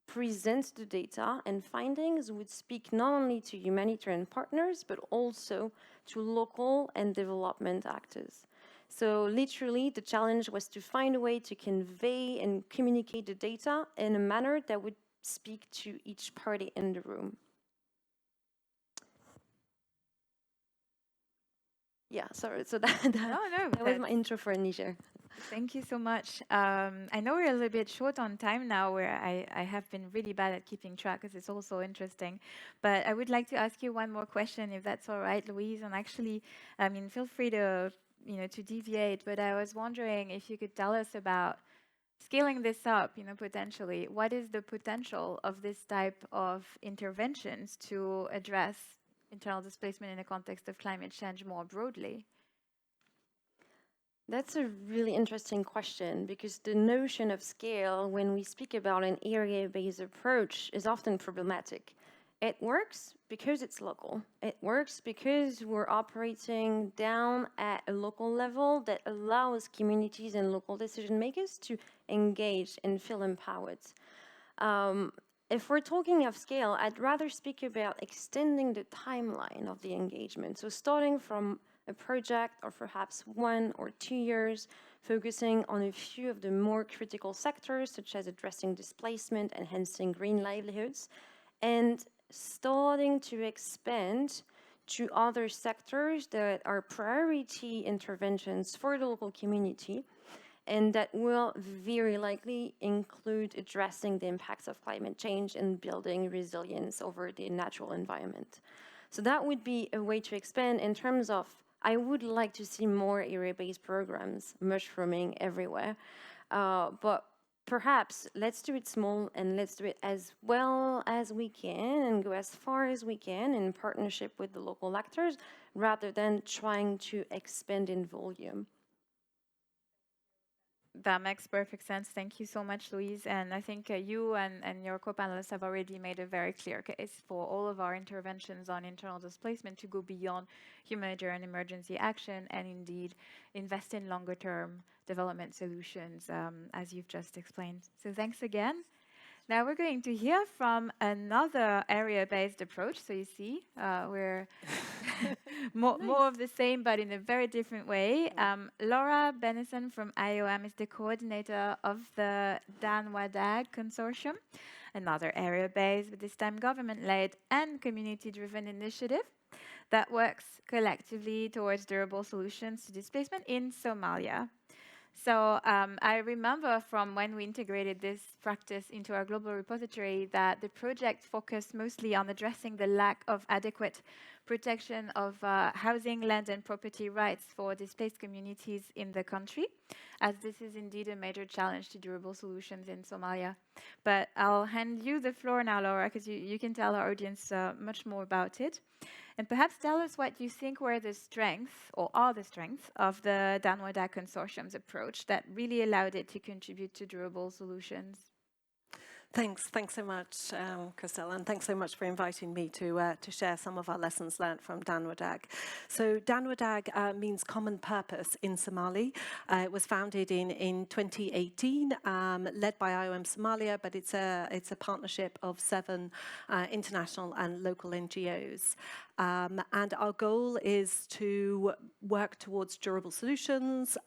present the data and findings would speak not only to humanitarian partners, but also to local and development actors. So literally, the challenge was to find a way to convey and communicate the data in a manner that would speak to each party in the room. Yeah, sorry, so that was my intro for Niger. Thank you so much. I know we're a little bit short on time now, where I have been really bad at keeping track because it's also interesting. But I would like to ask you one more question, if that's all right, Louise. And actually, I mean, feel free to to deviate. But I was wondering if you could tell us about scaling this up, potentially. What is the potential of this type of interventions to address internal displacement in the context of climate change more broadly? That's a really interesting question, because the notion of scale, when we speak about an area-based approach, is often problematic. It works because it's local. It works because we're operating down at a local level that allows communities and local decision makers to engage and feel empowered. If we're talking of scale, I'd rather speak about extending the timeline of the engagement. So starting from a project or perhaps 1 or 2 years, focusing on a few of the more critical sectors, such as addressing displacement, enhancing green livelihoods, and starting to expand to other sectors that are priority interventions for the local community, and that will very likely include addressing the impacts of climate change and building resilience over the natural environment. So that would be a way to expand in terms of, I would like to see more area-based programs mushrooming everywhere, but perhaps let's do it small and let's do it as well as we can and go as far as we can in partnership with the local actors, rather than trying to expand in volume. That makes perfect sense. Thank you so much, Louise. And I think you and your co-panelists have already made a very clear case for all of our interventions on internal displacement to go beyond humanitarian emergency action and indeed invest in longer-term development solutions, as you've just explained. So thanks again. Now we're going to hear from another area-based approach. So you see, we're more of the same, but in a very different way. Laura Bennison from IOM is the coordinator of the DAN-WADAG consortium, another area-based, but this time government-led and community-driven initiative that works collectively towards durable solutions to displacement in Somalia. So I remember from when we integrated this practice into our global repository that the project focused mostly on addressing the lack of adequate protection of housing, land and property rights for displaced communities in the country, as this is indeed a major challenge to durable solutions in Somalia. But I'll hand you the floor now, Laura, because you can tell our audience much more about it. And perhaps tell us what you think were the strengths, or are the strengths, of the DAN-WADAG consortium's approach that really allowed it to contribute to durable solutions. Thanks so much, Christelle, and thanks so much for inviting me to share some of our lessons learned from DAN-WADAG. So DAN-WADAG means common purpose in Somali. It was founded in 2018, led by IOM Somalia, but it's a partnership of 7 international and local NGOs. And our goal is to work towards durable solutions,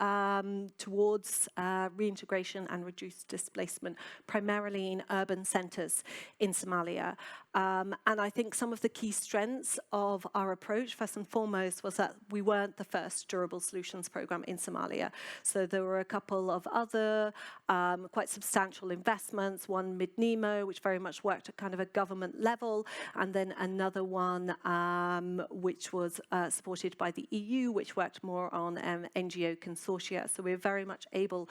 towards reintegration and reduced displacement, primarily in urban centres in Somalia. And I think some of the key strengths of our approach, first and foremost, was that we weren't the first durable solutions programme in Somalia. So there were a couple of other quite substantial investments, one mid-NEMO, which very much worked at kind of a government level, and then another one which was supported by the EU, which worked more on NGO consortia. So we're very much able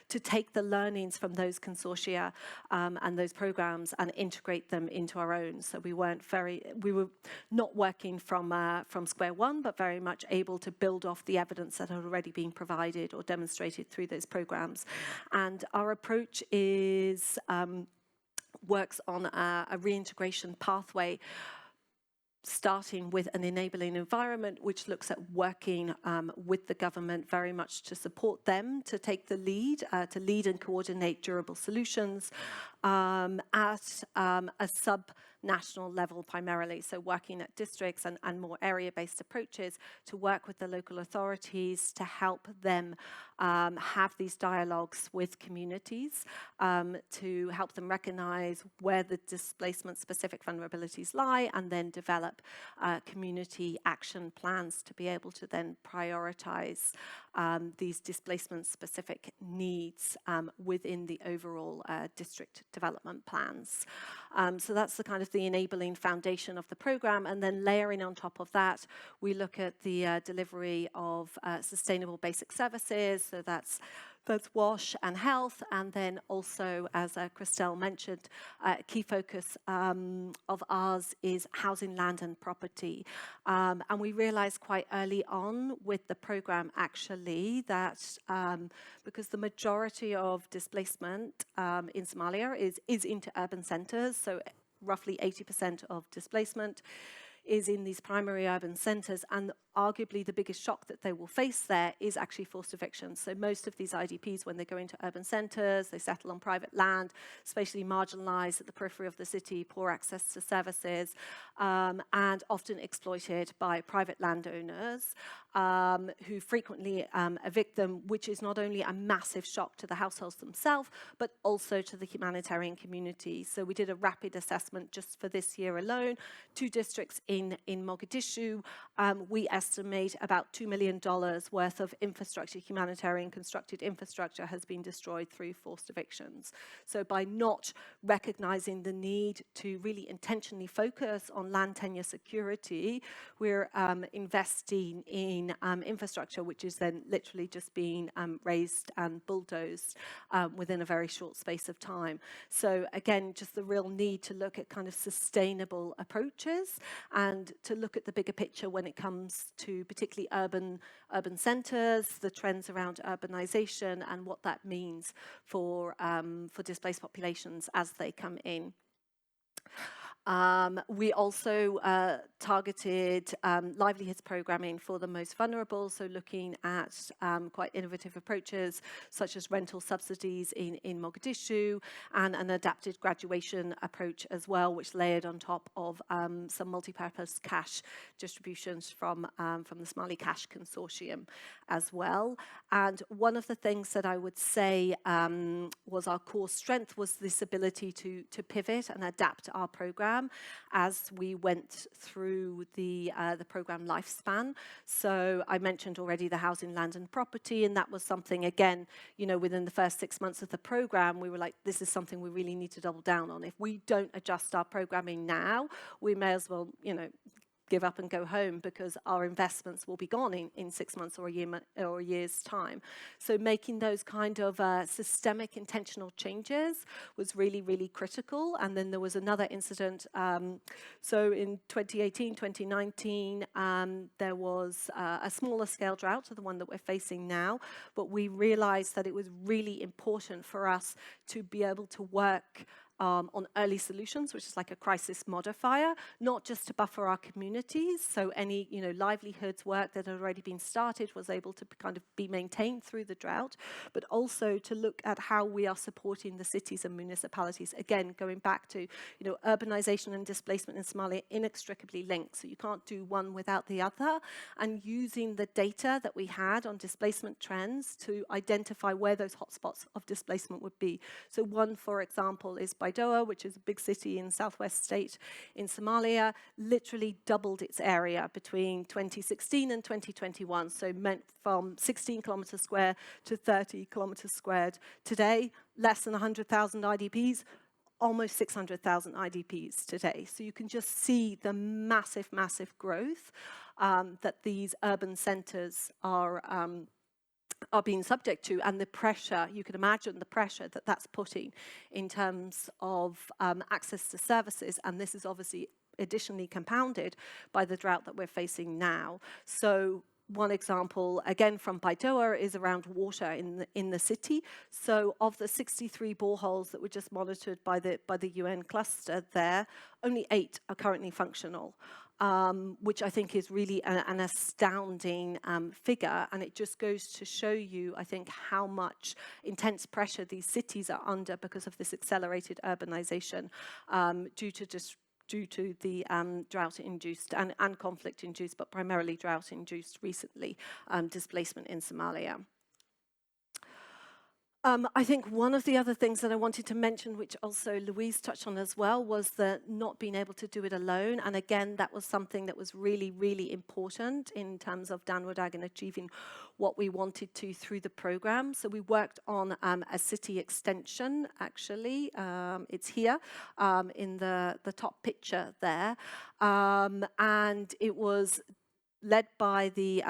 to take the learnings from those consortia and those programs and integrate them into our own. So we were not working from square one, but very much able to build off the evidence that had already been provided or demonstrated through those programs. And our approach is works on a reintegration pathway, starting with an enabling environment, which looks at working with the government very much to support them, to take the lead, to lead and coordinate durable solutions at a sub-national level primarily, so working at districts and more area-based approaches to work with the local authorities to help them have these dialogues with communities, to help them recognise where the displacement-specific vulnerabilities lie, and then develop community action plans to be able to then prioritise these displacement-specific needs within the overall district development plans. So that's the kind of the enabling foundation of the programme, and then layering on top of that, we look at the delivery of sustainable basic services, so that's WASH and health, and then also, as Christelle mentioned, a key focus of ours is housing, land and property. And we realised quite early on with the programme actually that because the majority of displacement in Somalia is into urban centres, so roughly 80% of displacement is in these primary urban centres, and arguably the biggest shock that they will face there is actually forced evictions. So most of these IDPs, when they go into urban centres, they settle on private land, spatially marginalised at the periphery of the city, poor access to services, and often exploited by private landowners who frequently evict them, which is not only a massive shock to the households themselves, but also to the humanitarian community. So we did a rapid assessment just for this year alone, 2 districts in Mogadishu. We estimate about $2 million worth of infrastructure, humanitarian constructed infrastructure, has been destroyed through forced evictions. So by not recognising the need to really intentionally focus on land tenure security, we're investing in infrastructure which is then literally just being razed and bulldozed within a very short space of time. So again, just the real need to look at kind of sustainable approaches and to look at the bigger picture when it comes to particularly urban centres, the trends around urbanisation and what that means for displaced populations as they come in. We also targeted livelihoods programming for the most vulnerable, so looking at quite innovative approaches such as rental subsidies in Mogadishu and an adapted graduation approach as well, which layered on top of some multi-purpose cash distributions from the Somali Cash Consortium as well. And one of the things that I would say was our core strength was this ability to pivot and adapt our program as we went through the program lifespan. So I mentioned already the housing, land and property, and that was something, again, you know, within the first 6 months of the program, we were like, this is something we really need to double down on. If we don't adjust our programming now, we may as well, you know, give up and go home because our investments will be gone in 6 months or a year's time. So making those kind of systemic intentional changes was really, really critical. And then there was another incident. So in 2018, 2019, there was a smaller scale drought to the one that we're facing now. But we realized that it was really important for us to be able to work on early solutions, which is like a crisis modifier, not just to buffer our communities, so any livelihoods work that had already been started was able to kind of be maintained through the drought, but also to look at how we are supporting the cities and municipalities. Again, going back to urbanization and displacement in Somalia inextricably linked, so you can't do one without the other, and using the data that we had on displacement trends to identify where those hotspots of displacement would be. So one, for example, is by Baidoa, which is a big city in southwest state in Somalia, literally doubled its area between 2016 and 2021. So meant from 16 kilometers square to 30 kilometers squared. Today, less than 100,000 IDPs, almost 600,000 IDPs today. So you can just see the massive, massive growth that these urban centers are being subject to, and the pressure, you can imagine the pressure that that's putting in terms of access to services, and this is obviously additionally compounded by the drought that we're facing now. So one example, again from Baidoa, is around water in the city. So of the 63 boreholes that were just monitored by the UN cluster there, only 8 are currently functional. Which I think is really an astounding figure, and it just goes to show you, I think, how much intense pressure these cities are under because of this accelerated urbanization due to the drought-induced and conflict-induced, but primarily drought-induced recently, displacement in Somalia. I think one of the other things that I wanted to mention, which also Louise touched on as well, was the not being able to do it alone. And again, that was something that was really, really important in terms of Dan Wadag and achieving what we wanted to through the program. So we worked on a city extension, actually. It's here in the top picture there. And it was led by the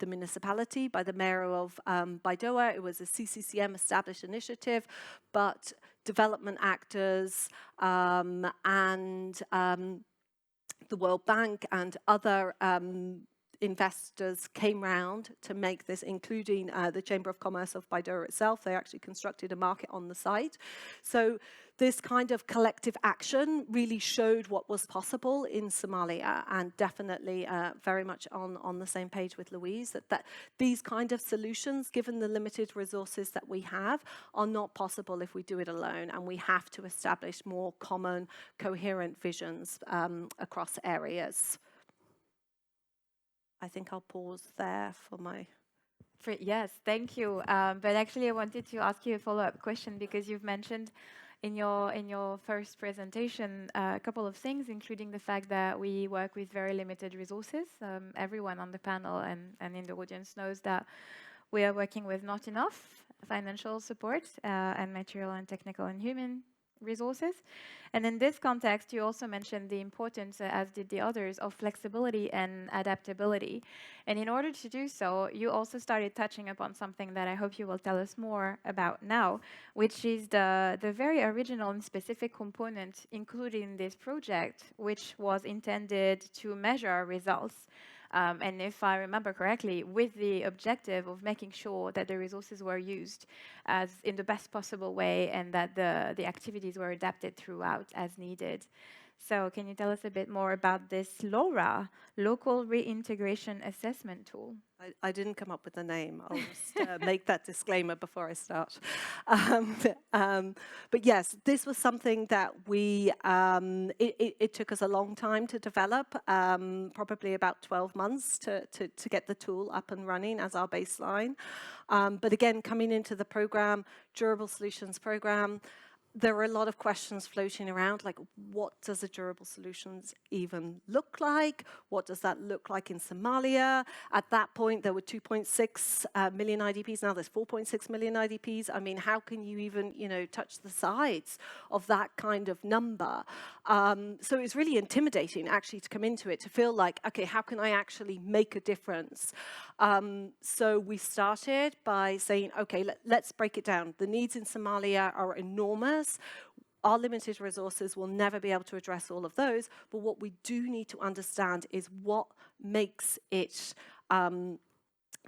municipality, by the mayor of Baidoa. It was a CCCM established initiative, but development actors and the World Bank and other investors came round to make this, including the Chamber of Commerce of Baidoa itself. They actually constructed a market on the site. So this kind of collective action really showed what was possible in Somalia, and definitely very much on the same page with Louise, that these kind of solutions, given the limited resources that we have, are not possible if we do it alone, and we have to establish more common, coherent visions across areas. I think I'll pause there for my... Yes, thank you. But actually, I wanted to ask you a follow-up question, because you've mentioned in your first presentation a couple of things, including the fact that we work with very limited resources. Everyone on the panel and in the audience knows that we are working with not enough financial support and material and technical and human resources. And in this context, you also mentioned the importance, as did the others, of flexibility and adaptability. And in order to do so, you also started touching upon something that I hope you will tell us more about now, which is the very original and specific component included in this project, which was intended to measure results. And if I remember correctly, with the objective of making sure that the resources were used as in the best possible way, and that the activities were adapted throughout as needed. So can you tell us a bit more about this LoRa, Local Reintegration Assessment Tool? I didn't come up with the name. I'll just make that disclaimer before I start. But yes, this was something that we, it took us a long time to develop, probably about 12 months to get the tool up and running as our baseline. But again, coming into the program, Durable Solutions program, there were a lot of questions floating around, like, what does a durable solutions even look like? What does that look like in Somalia? At that point, there were 2.6 million IDPs. Now there's 4.6 million IDPs. I mean, how can you even, touch the sides of that kind of number? So it's really intimidating, actually, to come into it, to feel like, okay, how can I actually make a difference? So we started by saying, okay, let's break it down. The needs in Somalia are enormous. Our limited resources will never be able to address all of those, but what we do need to understand is what makes it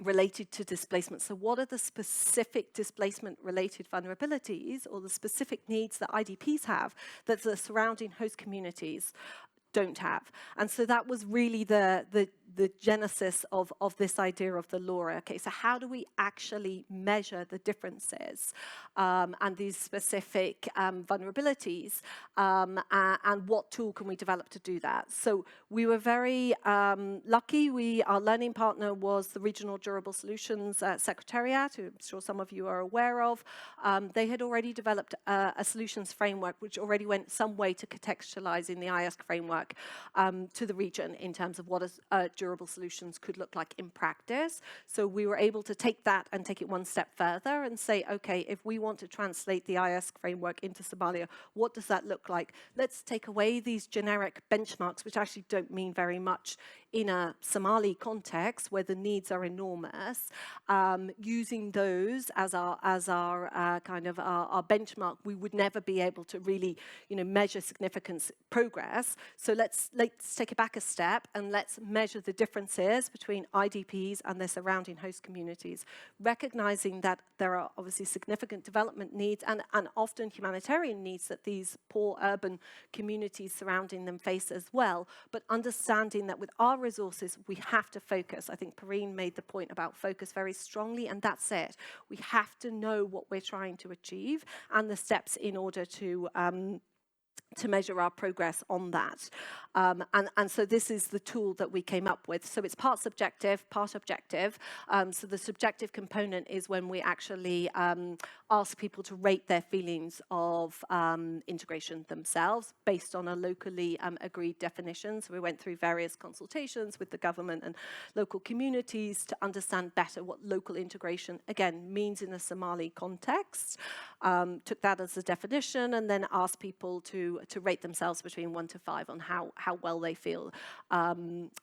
related to displacement. So what are the specific displacement-related vulnerabilities or the specific needs that IDPs have that the surrounding host communities don't have? And so that was really the the genesis of this idea of the LoRa. Okay, so how do we actually measure the differences and these specific vulnerabilities, and what tool can we develop to do that? So we were very lucky. Our learning partner was the Regional Durable Solutions Secretariat, who I'm sure some of you are aware of. They had already developed a solutions framework which already went some way to contextualizing the IASC framework to the region in terms of what durable solutions could look like in practice. So we were able to take that and take it one step further and say, okay, if we want to translate the IASC framework into Somalia, what does that look like? Let's take away these generic benchmarks, which actually don't mean very much in a Somali context where the needs are enormous, using those as our kind of our benchmark. We would never be able to really, measure significant progress. So let's take it back a step and let's measure the differences between IDPs and their surrounding host communities, recognizing that there are obviously significant development needs and often humanitarian needs that these poor urban communities surrounding them face as well, but understanding that with our resources, we have to focus. I think Perrine made the point about focus very strongly, and that's it. We have to know what we're trying to achieve and the steps in order to measure our progress on that. And so this is the tool that we came up with. So it's part subjective, part objective. So the subjective component is when we actually ask people to rate their feelings of integration themselves based on a locally agreed definition. So we went through various consultations with the government and local communities to understand better what local integration, again, means in a Somali context. Took that as a definition and then asked people to rate themselves between 1 to 5 on how well they feel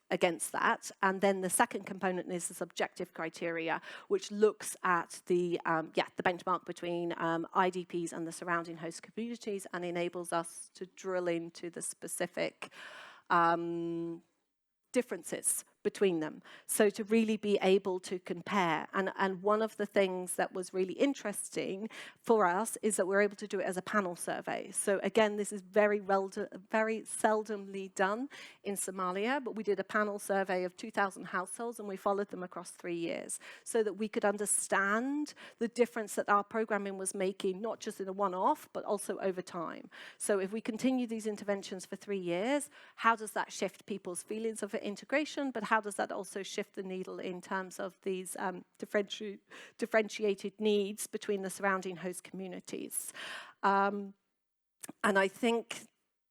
against that. And then the second component is the subjective criteria, which looks at the benchmark between IDPs and the surrounding host communities and enables us to drill into the specific differences between them. So to really be able to compare. And one of the things that was really interesting for us is that we're able to do it as a panel survey. So again, this is very seldomly done in Somalia, but we did a panel survey of 2,000 households and we followed them across 3 years so that we could understand the difference that our programming was making, not just in a one-off, but also over time. So if we continue these interventions for 3 years, how does that shift people's feelings of integration, but how does that also shift the needle in terms of these differentiated needs between the surrounding host communities? And I think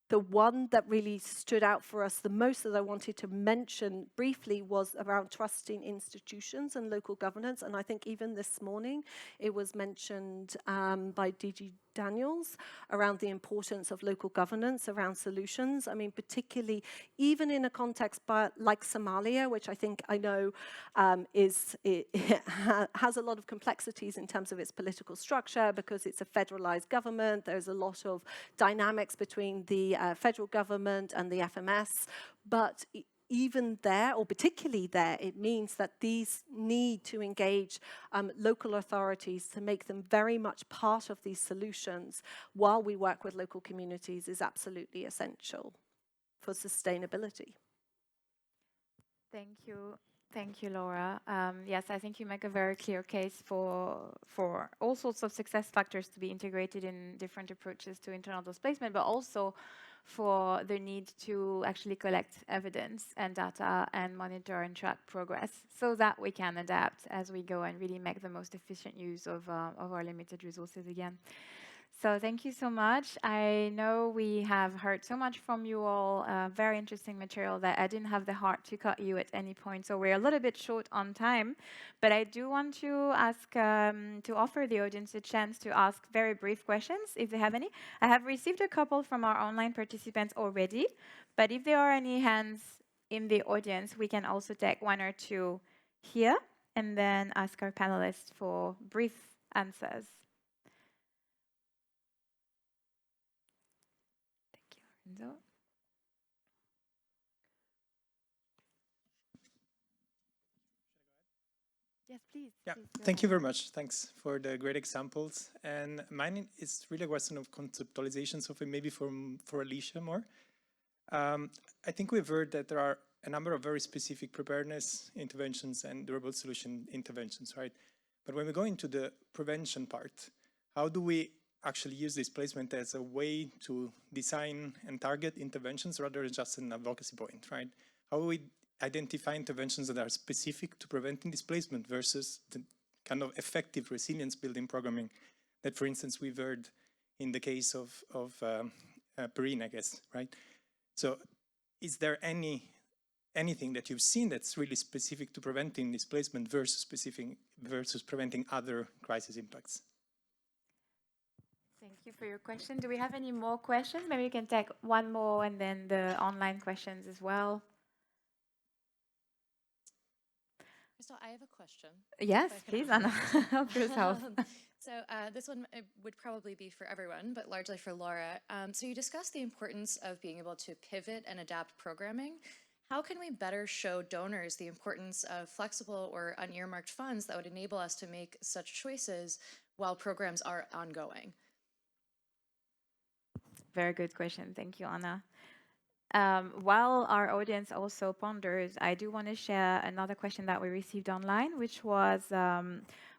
the one that really stood out for us the most that I wanted to mention briefly was around trusting institutions and local governance. And I think even this morning it was mentioned by DG Daniels around the importance of local governance around solutions. I mean, particularly even in a context like Somalia, which I know has a lot of complexities in terms of its political structure because it's a federalized government. There's a lot of dynamics between the federal government and the FMS, but even there, or particularly there, it means that these need to engage local authorities to make them very much part of these solutions while we work with local communities is absolutely essential for sustainability. Thank you. Thank you, Laura. Yes, I think you make a very clear case for all sorts of success factors to be integrated in different approaches to internal displacement, but also for the need to actually collect evidence and data and monitor and track progress so that we can adapt as we go and really make the most efficient use of our limited resources again. So thank you so much. I know we have heard so much from you all, very interesting material that I didn't have the heart to cut you at any point. So we're a little bit short on time, but I do want to ask, to offer the audience a chance to ask very brief questions if they have any. I have received a couple from our online participants already, but if there are any hands in the audience, we can also take 1 or 2 here and then ask our panelists for brief answers. So. Yes, please. Yeah, please thank you very much. Thanks for the great examples. And mine is really a question of conceptualization, so maybe for Alesia more. I think we've heard that there are a number of very specific preparedness interventions and durable solution interventions, right? But when we go into the prevention part, how do we actually use displacement as a way to design and target interventions rather than just an advocacy point, right? How do we identify interventions that are specific to preventing displacement versus the kind of effective resilience building programming that, for instance, we've heard in the case of Perrine, I guess, right? So is there anything that you've seen that's really specific to preventing displacement versus preventing other crisis impacts? Thank you for your question. Do we have any more questions? Maybe we can take one more and then the online questions as well. Christelle, I have a question. Yes, please, Anna. Help yourself. So this one would probably be for everyone, but largely for Laura. So you discussed the importance of being able to pivot and adapt programming. How can we better show donors the importance of flexible or unearmarked funds that would enable us to make such choices while programs are ongoing? Very good question. Thank you, Anna. While our audience also ponders, I do want to share another question that we received online, which was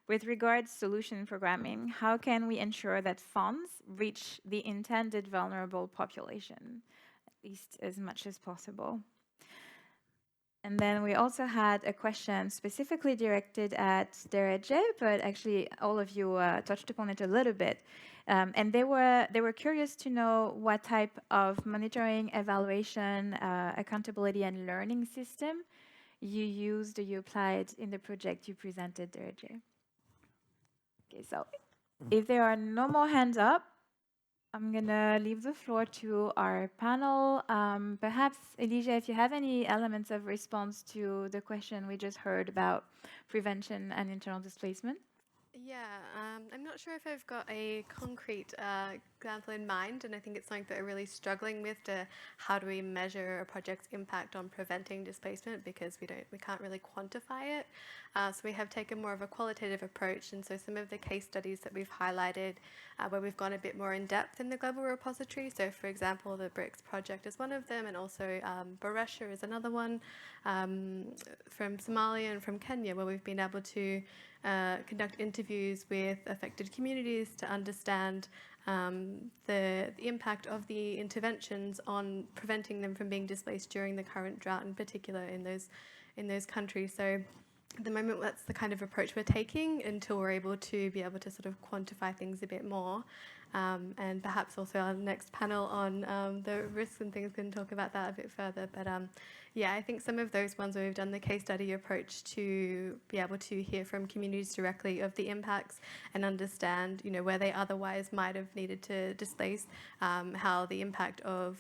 with regards to solution programming, how can we ensure that funds reach the intended vulnerable population, at least as much as possible? And then we also had a question specifically directed at Dereje, but actually all of you touched upon it a little bit. And they were curious to know what type of monitoring, evaluation, accountability, and learning system you used or you applied in the project you presented, Dereje. Okay, so if there are no more hands up, I'm going to leave the floor to our panel. Perhaps, Alesia, if you have any elements of response to the question we just heard about prevention and internal displacement. Yeah, I'm not sure if I've got a concrete example in mind, and I think it's something that we're really struggling with to how do we measure a project's impact on preventing displacement, because we can't really quantify it. So we have taken more of a qualitative approach, and so some of the case studies that we've highlighted where we've gone a bit more in depth in the global repository. So for example, the BRICS project is one of them, and also Baresha is another one from Somalia and from Kenya, where we've been able to conduct interviews with affected communities to understand the impact of the interventions on preventing them from being displaced during the current drought, in particular in those countries. So at the moment, that's the kind of approach we're taking until we're able to sort of quantify things a bit more. And perhaps also our next panel on the risks and things can talk about that a bit further. But yeah, I think some of those ones where we've done the case study approach to be able to hear from communities directly of the impacts and understand, where they otherwise might have needed to displace, how the impact of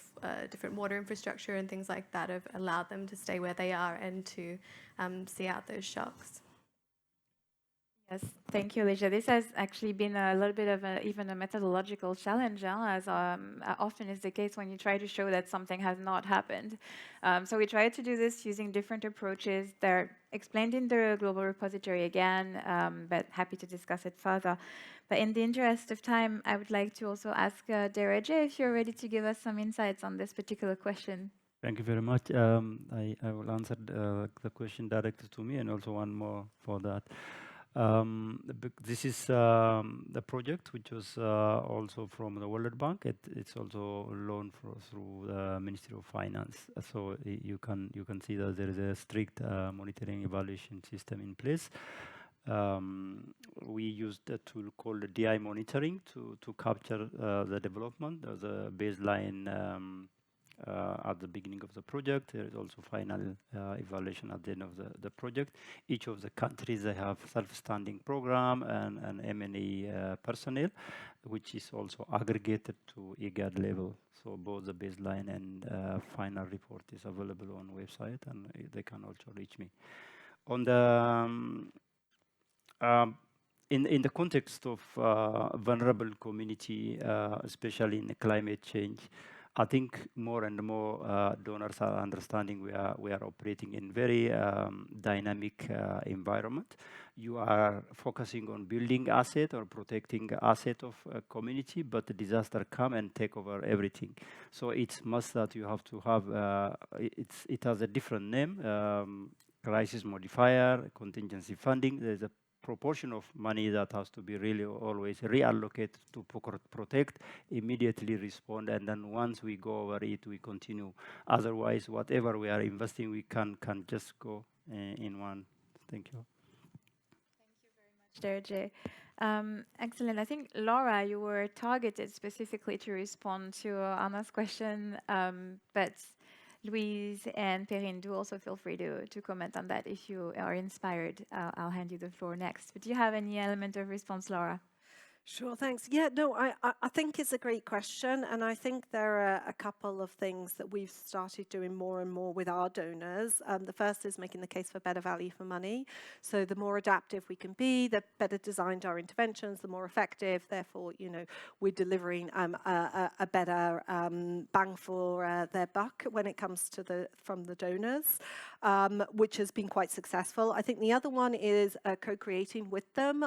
different water infrastructure and things like that have allowed them to stay where they are and to see out those shocks. Yes, thank you, Alesia. This has actually been a little bit of even a methodological challenge, as often is the case when you try to show that something has not happened. So we tried to do this using different approaches. They're explained in the global repository again, but happy to discuss it further. But in the interest of time, I would like to also ask Dereje if you're ready to give us some insights on this particular question. Thank you very much. I will answer the question directed to me, and also one more for that. This is the project which was also from the World Bank. It's also loaned through the Ministry of Finance. So you can see that there is a strict monitoring evaluation system in place. We used a tool called the DI monitoring to capture the development. There's a baseline at the beginning of the project. There is also final evaluation at the end of the project. Each of the countries, they have self-standing program and M&A personnel, which is also aggregated to IGAD level. So both the baseline and final report is available on website, and they can also reach me. On the in the context of vulnerable community, especially in climate change, I think more and more donors are understanding we are operating in very dynamic environment. You are focusing on building asset or protecting asset of a community, but the disaster come and take over everything. So it's must that you have to have, it has a different name, crisis modifier, contingency funding. There's a proportion of money that has to be really always reallocated to protect, immediately respond, and then once we go over it, we continue. Otherwise, whatever we are investing, we can just go in one. Thank you. Dereje. Excellent. I think, Laura, you were targeted specifically to respond to Anna's question, but Louise and Perrine, do also feel free to comment on that if you are inspired. I'll hand you the floor next. But do you have any element of response, Laura? Sure, thanks. Yeah, no, I think it's a great question, and I think there are a couple of things that we've started doing more and more with our donors. The first is making the case for better value for money. So the more adaptive we can be, the better designed our interventions, the more effective. Therefore, you know, we're delivering a better bang for their buck when it comes to from the donors, which has been quite successful. I think the other one is co-creating with them.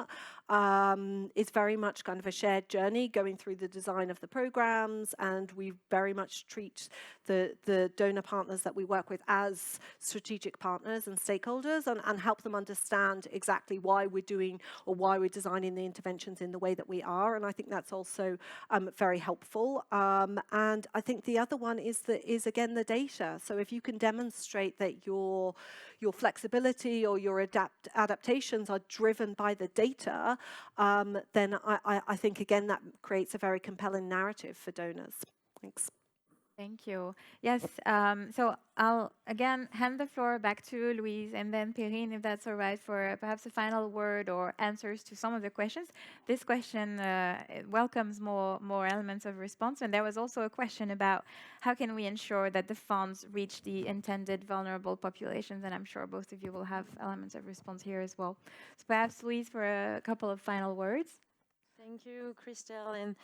It's very much kind of a shared journey going through the design of the programs, and we very much treat the donor partners that we work with as strategic partners and stakeholders, and help them understand exactly why we're doing or why we're designing the interventions in the way that we are. And I think that's also very helpful. And I think the other one is again the data. So if you can demonstrate that your flexibility or your adaptations are driven by the data, then I think, again, that creates a very compelling narrative for donors. Thanks. Thank you. Yes, so I'll again hand the floor back to Louise and then Perrine, if that's all right, for perhaps a final word or answers to some of the questions. This question welcomes more elements of response, and there was also a question about how can we ensure that the funds reach the intended vulnerable populations, and I'm sure both of you will have elements of response here as well. So perhaps Louise for a couple of final words. Thank you, Christelle. And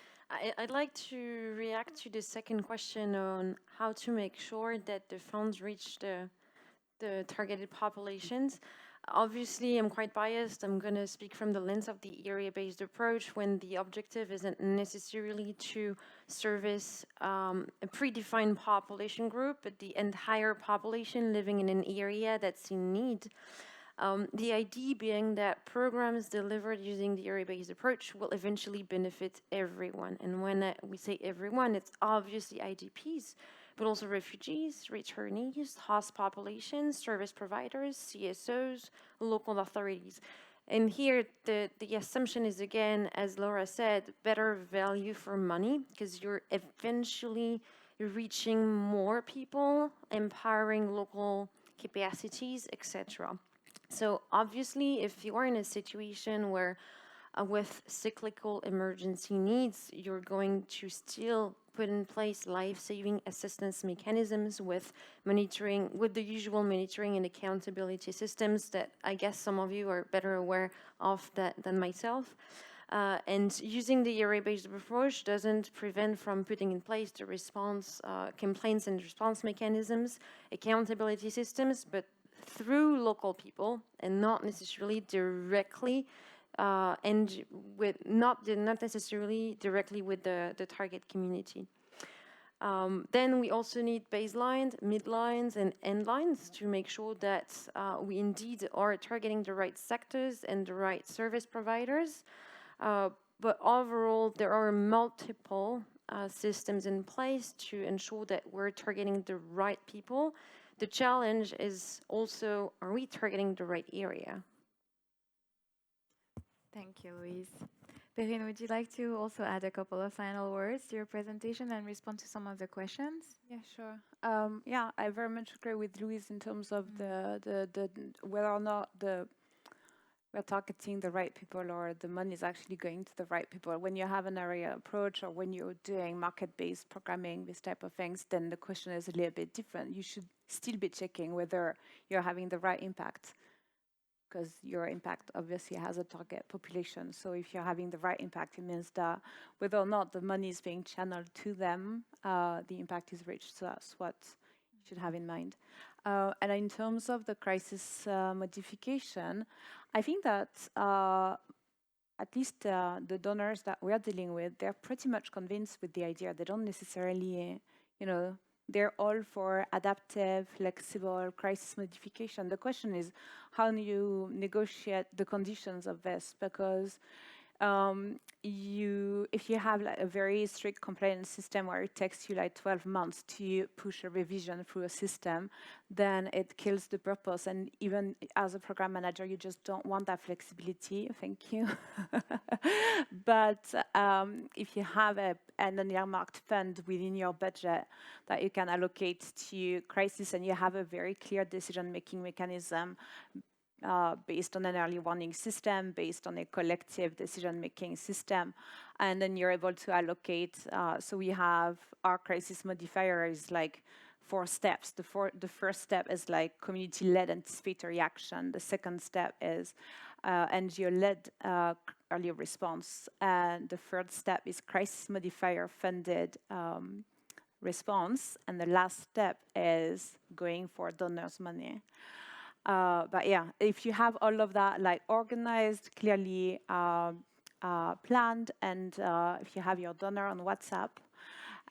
I'd like to react to the second question on how to make sure that the funds reach the targeted populations. Obviously, I'm quite biased. I'm going to speak from the lens of the area-based approach when the objective isn't necessarily to service a predefined population group, but the entire population living in an area that's in need. The idea being that programs delivered using the area-based approach will eventually benefit everyone. And when we say everyone, it's obviously IDPs, but also refugees, returnees, host populations, service providers, CSOs, local authorities. And here, the assumption is, again, as Laura said, better value for money, because you're eventually reaching more people, empowering local capacities, etc. So obviously, if you are in a situation where with cyclical emergency needs, you're going to still put in place life-saving assistance mechanisms with monitoring, with the usual monitoring and accountability systems that I guess some of you are better aware of than myself. And using the area-based approach doesn't prevent from putting in place the response, complaints and response mechanisms, accountability systems, but through local people and not necessarily directly and with not necessarily directly with the target community. Then we also need baselines, midlines, and endlines to make sure that we indeed are targeting the right sectors and the right service providers. But overall, there are multiple systems in place to ensure that we're targeting the right people. The challenge is also, are we targeting the right area? Thank you, Louise. Perrine, would you like to also add a couple of final words to your presentation and respond to some of the questions? Yeah, sure. Yeah, I very much agree with Louise in terms of the whether or not we're targeting the right people or the money is actually going to the right people. When you have an area approach or when you're doing market-based programming, this type of things, then the question is a little bit different. You should still be checking whether you're having the right impact. because your impact obviously has a target population. So if you're having the right impact, it means that whether or not the money is being channeled to them, the impact is reached. So that's what you should have in mind. And in terms of the crisis modification, I think that at least the donors that we're dealing with, they're pretty much convinced with the idea. They don't necessarily, they're all for adaptive, flexible crisis modification. The question is, how do you negotiate the conditions of this? Because if you have like a very strict compliance system where it takes you like 12 months to push a revision through a system, then it kills the purpose. And even as a program manager, you just don't want that flexibility. Thank you. But if you have an earmarked fund within your budget that you can allocate to crisis, and you have a very clear decision-making mechanism based on an early warning system, based on a collective decision-making system, and then you're able to allocate. So we have our crisis modifier is like 4 steps. The first step is like community-led anticipatory action. The second step is NGO-led early response. And the third step is crisis modifier funded response. And the last step is going for donors' money. But yeah, if you have all of that like organized, clearly planned, and if you have your donor on WhatsApp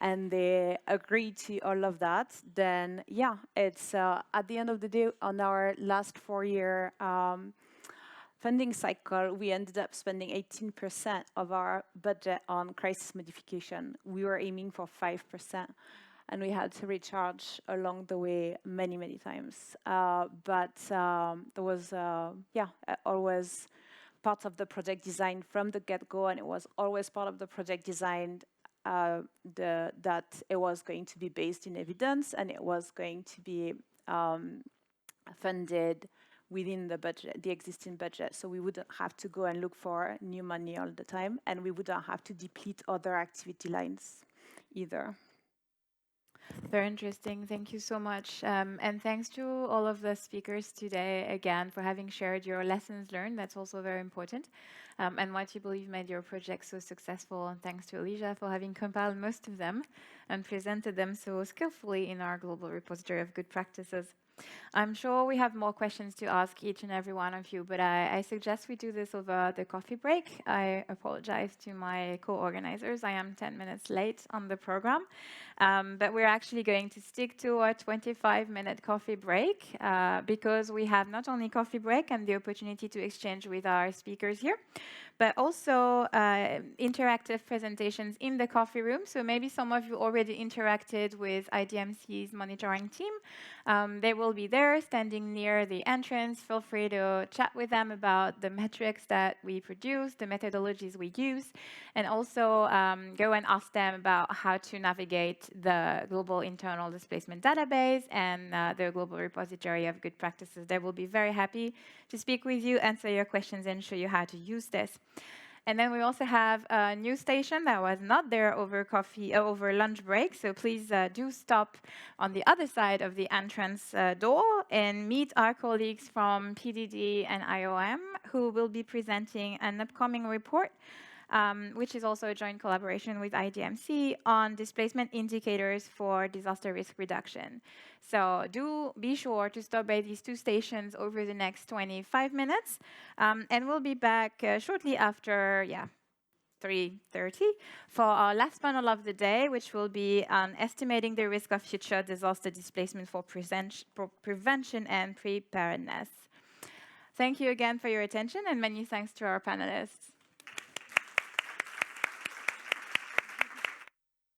and they agree to all of that, then yeah, it's at the end of the day, on our last 4-year funding cycle, we ended up spending 18% of our budget on crisis modification. We were aiming for 5%. And we had to recharge along the way many, many times. But there was, always part of the project design from the get-go, and it was always part of the project design that it was going to be based in evidence, and it was going to be funded within the budget, the existing budget. So we wouldn't have to go and look for new money all the time, and we wouldn't have to deplete other activity lines either. Very interesting. Thank you so much. And thanks to all of the speakers today, again, for having shared your lessons learned. That's also very important. And what you believe made your project so successful. And thanks to Alesia for having compiled most of them and presented them so skillfully in our global repository of good practices. I'm sure we have more questions to ask each and every one of you, but I suggest we do this over the coffee break. I apologize to my co-organizers. I am 10 minutes late on the program, but we're actually going to stick to a 25-minute coffee break because we have not only coffee break and the opportunity to exchange with our speakers here, but also interactive presentations in the coffee room. So maybe some of you already interacted with IDMC's monitoring team. They will be there standing near the entrance. Feel free to chat with them about the metrics that we produce, the methodologies we use, and also go and ask them about how to navigate the global internal displacement database and the global repository of good practices. They will be very happy to speak with you, answer your questions, and show you how to use this. And then we also have a new station that was not there over lunch break. So please do stop on the other side of the entrance door and meet our colleagues from PDD and IOM who will be presenting an upcoming report, which is also a joint collaboration with IDMC on displacement indicators for disaster risk reduction. So do be sure to stop by these 2 stations over the next 25 minutes. And we'll be back shortly after, 3:30 for our last panel of the day, which will be on estimating the risk of future disaster displacement for prevention and preparedness. Thank you again for your attention, and many thanks to our panelists.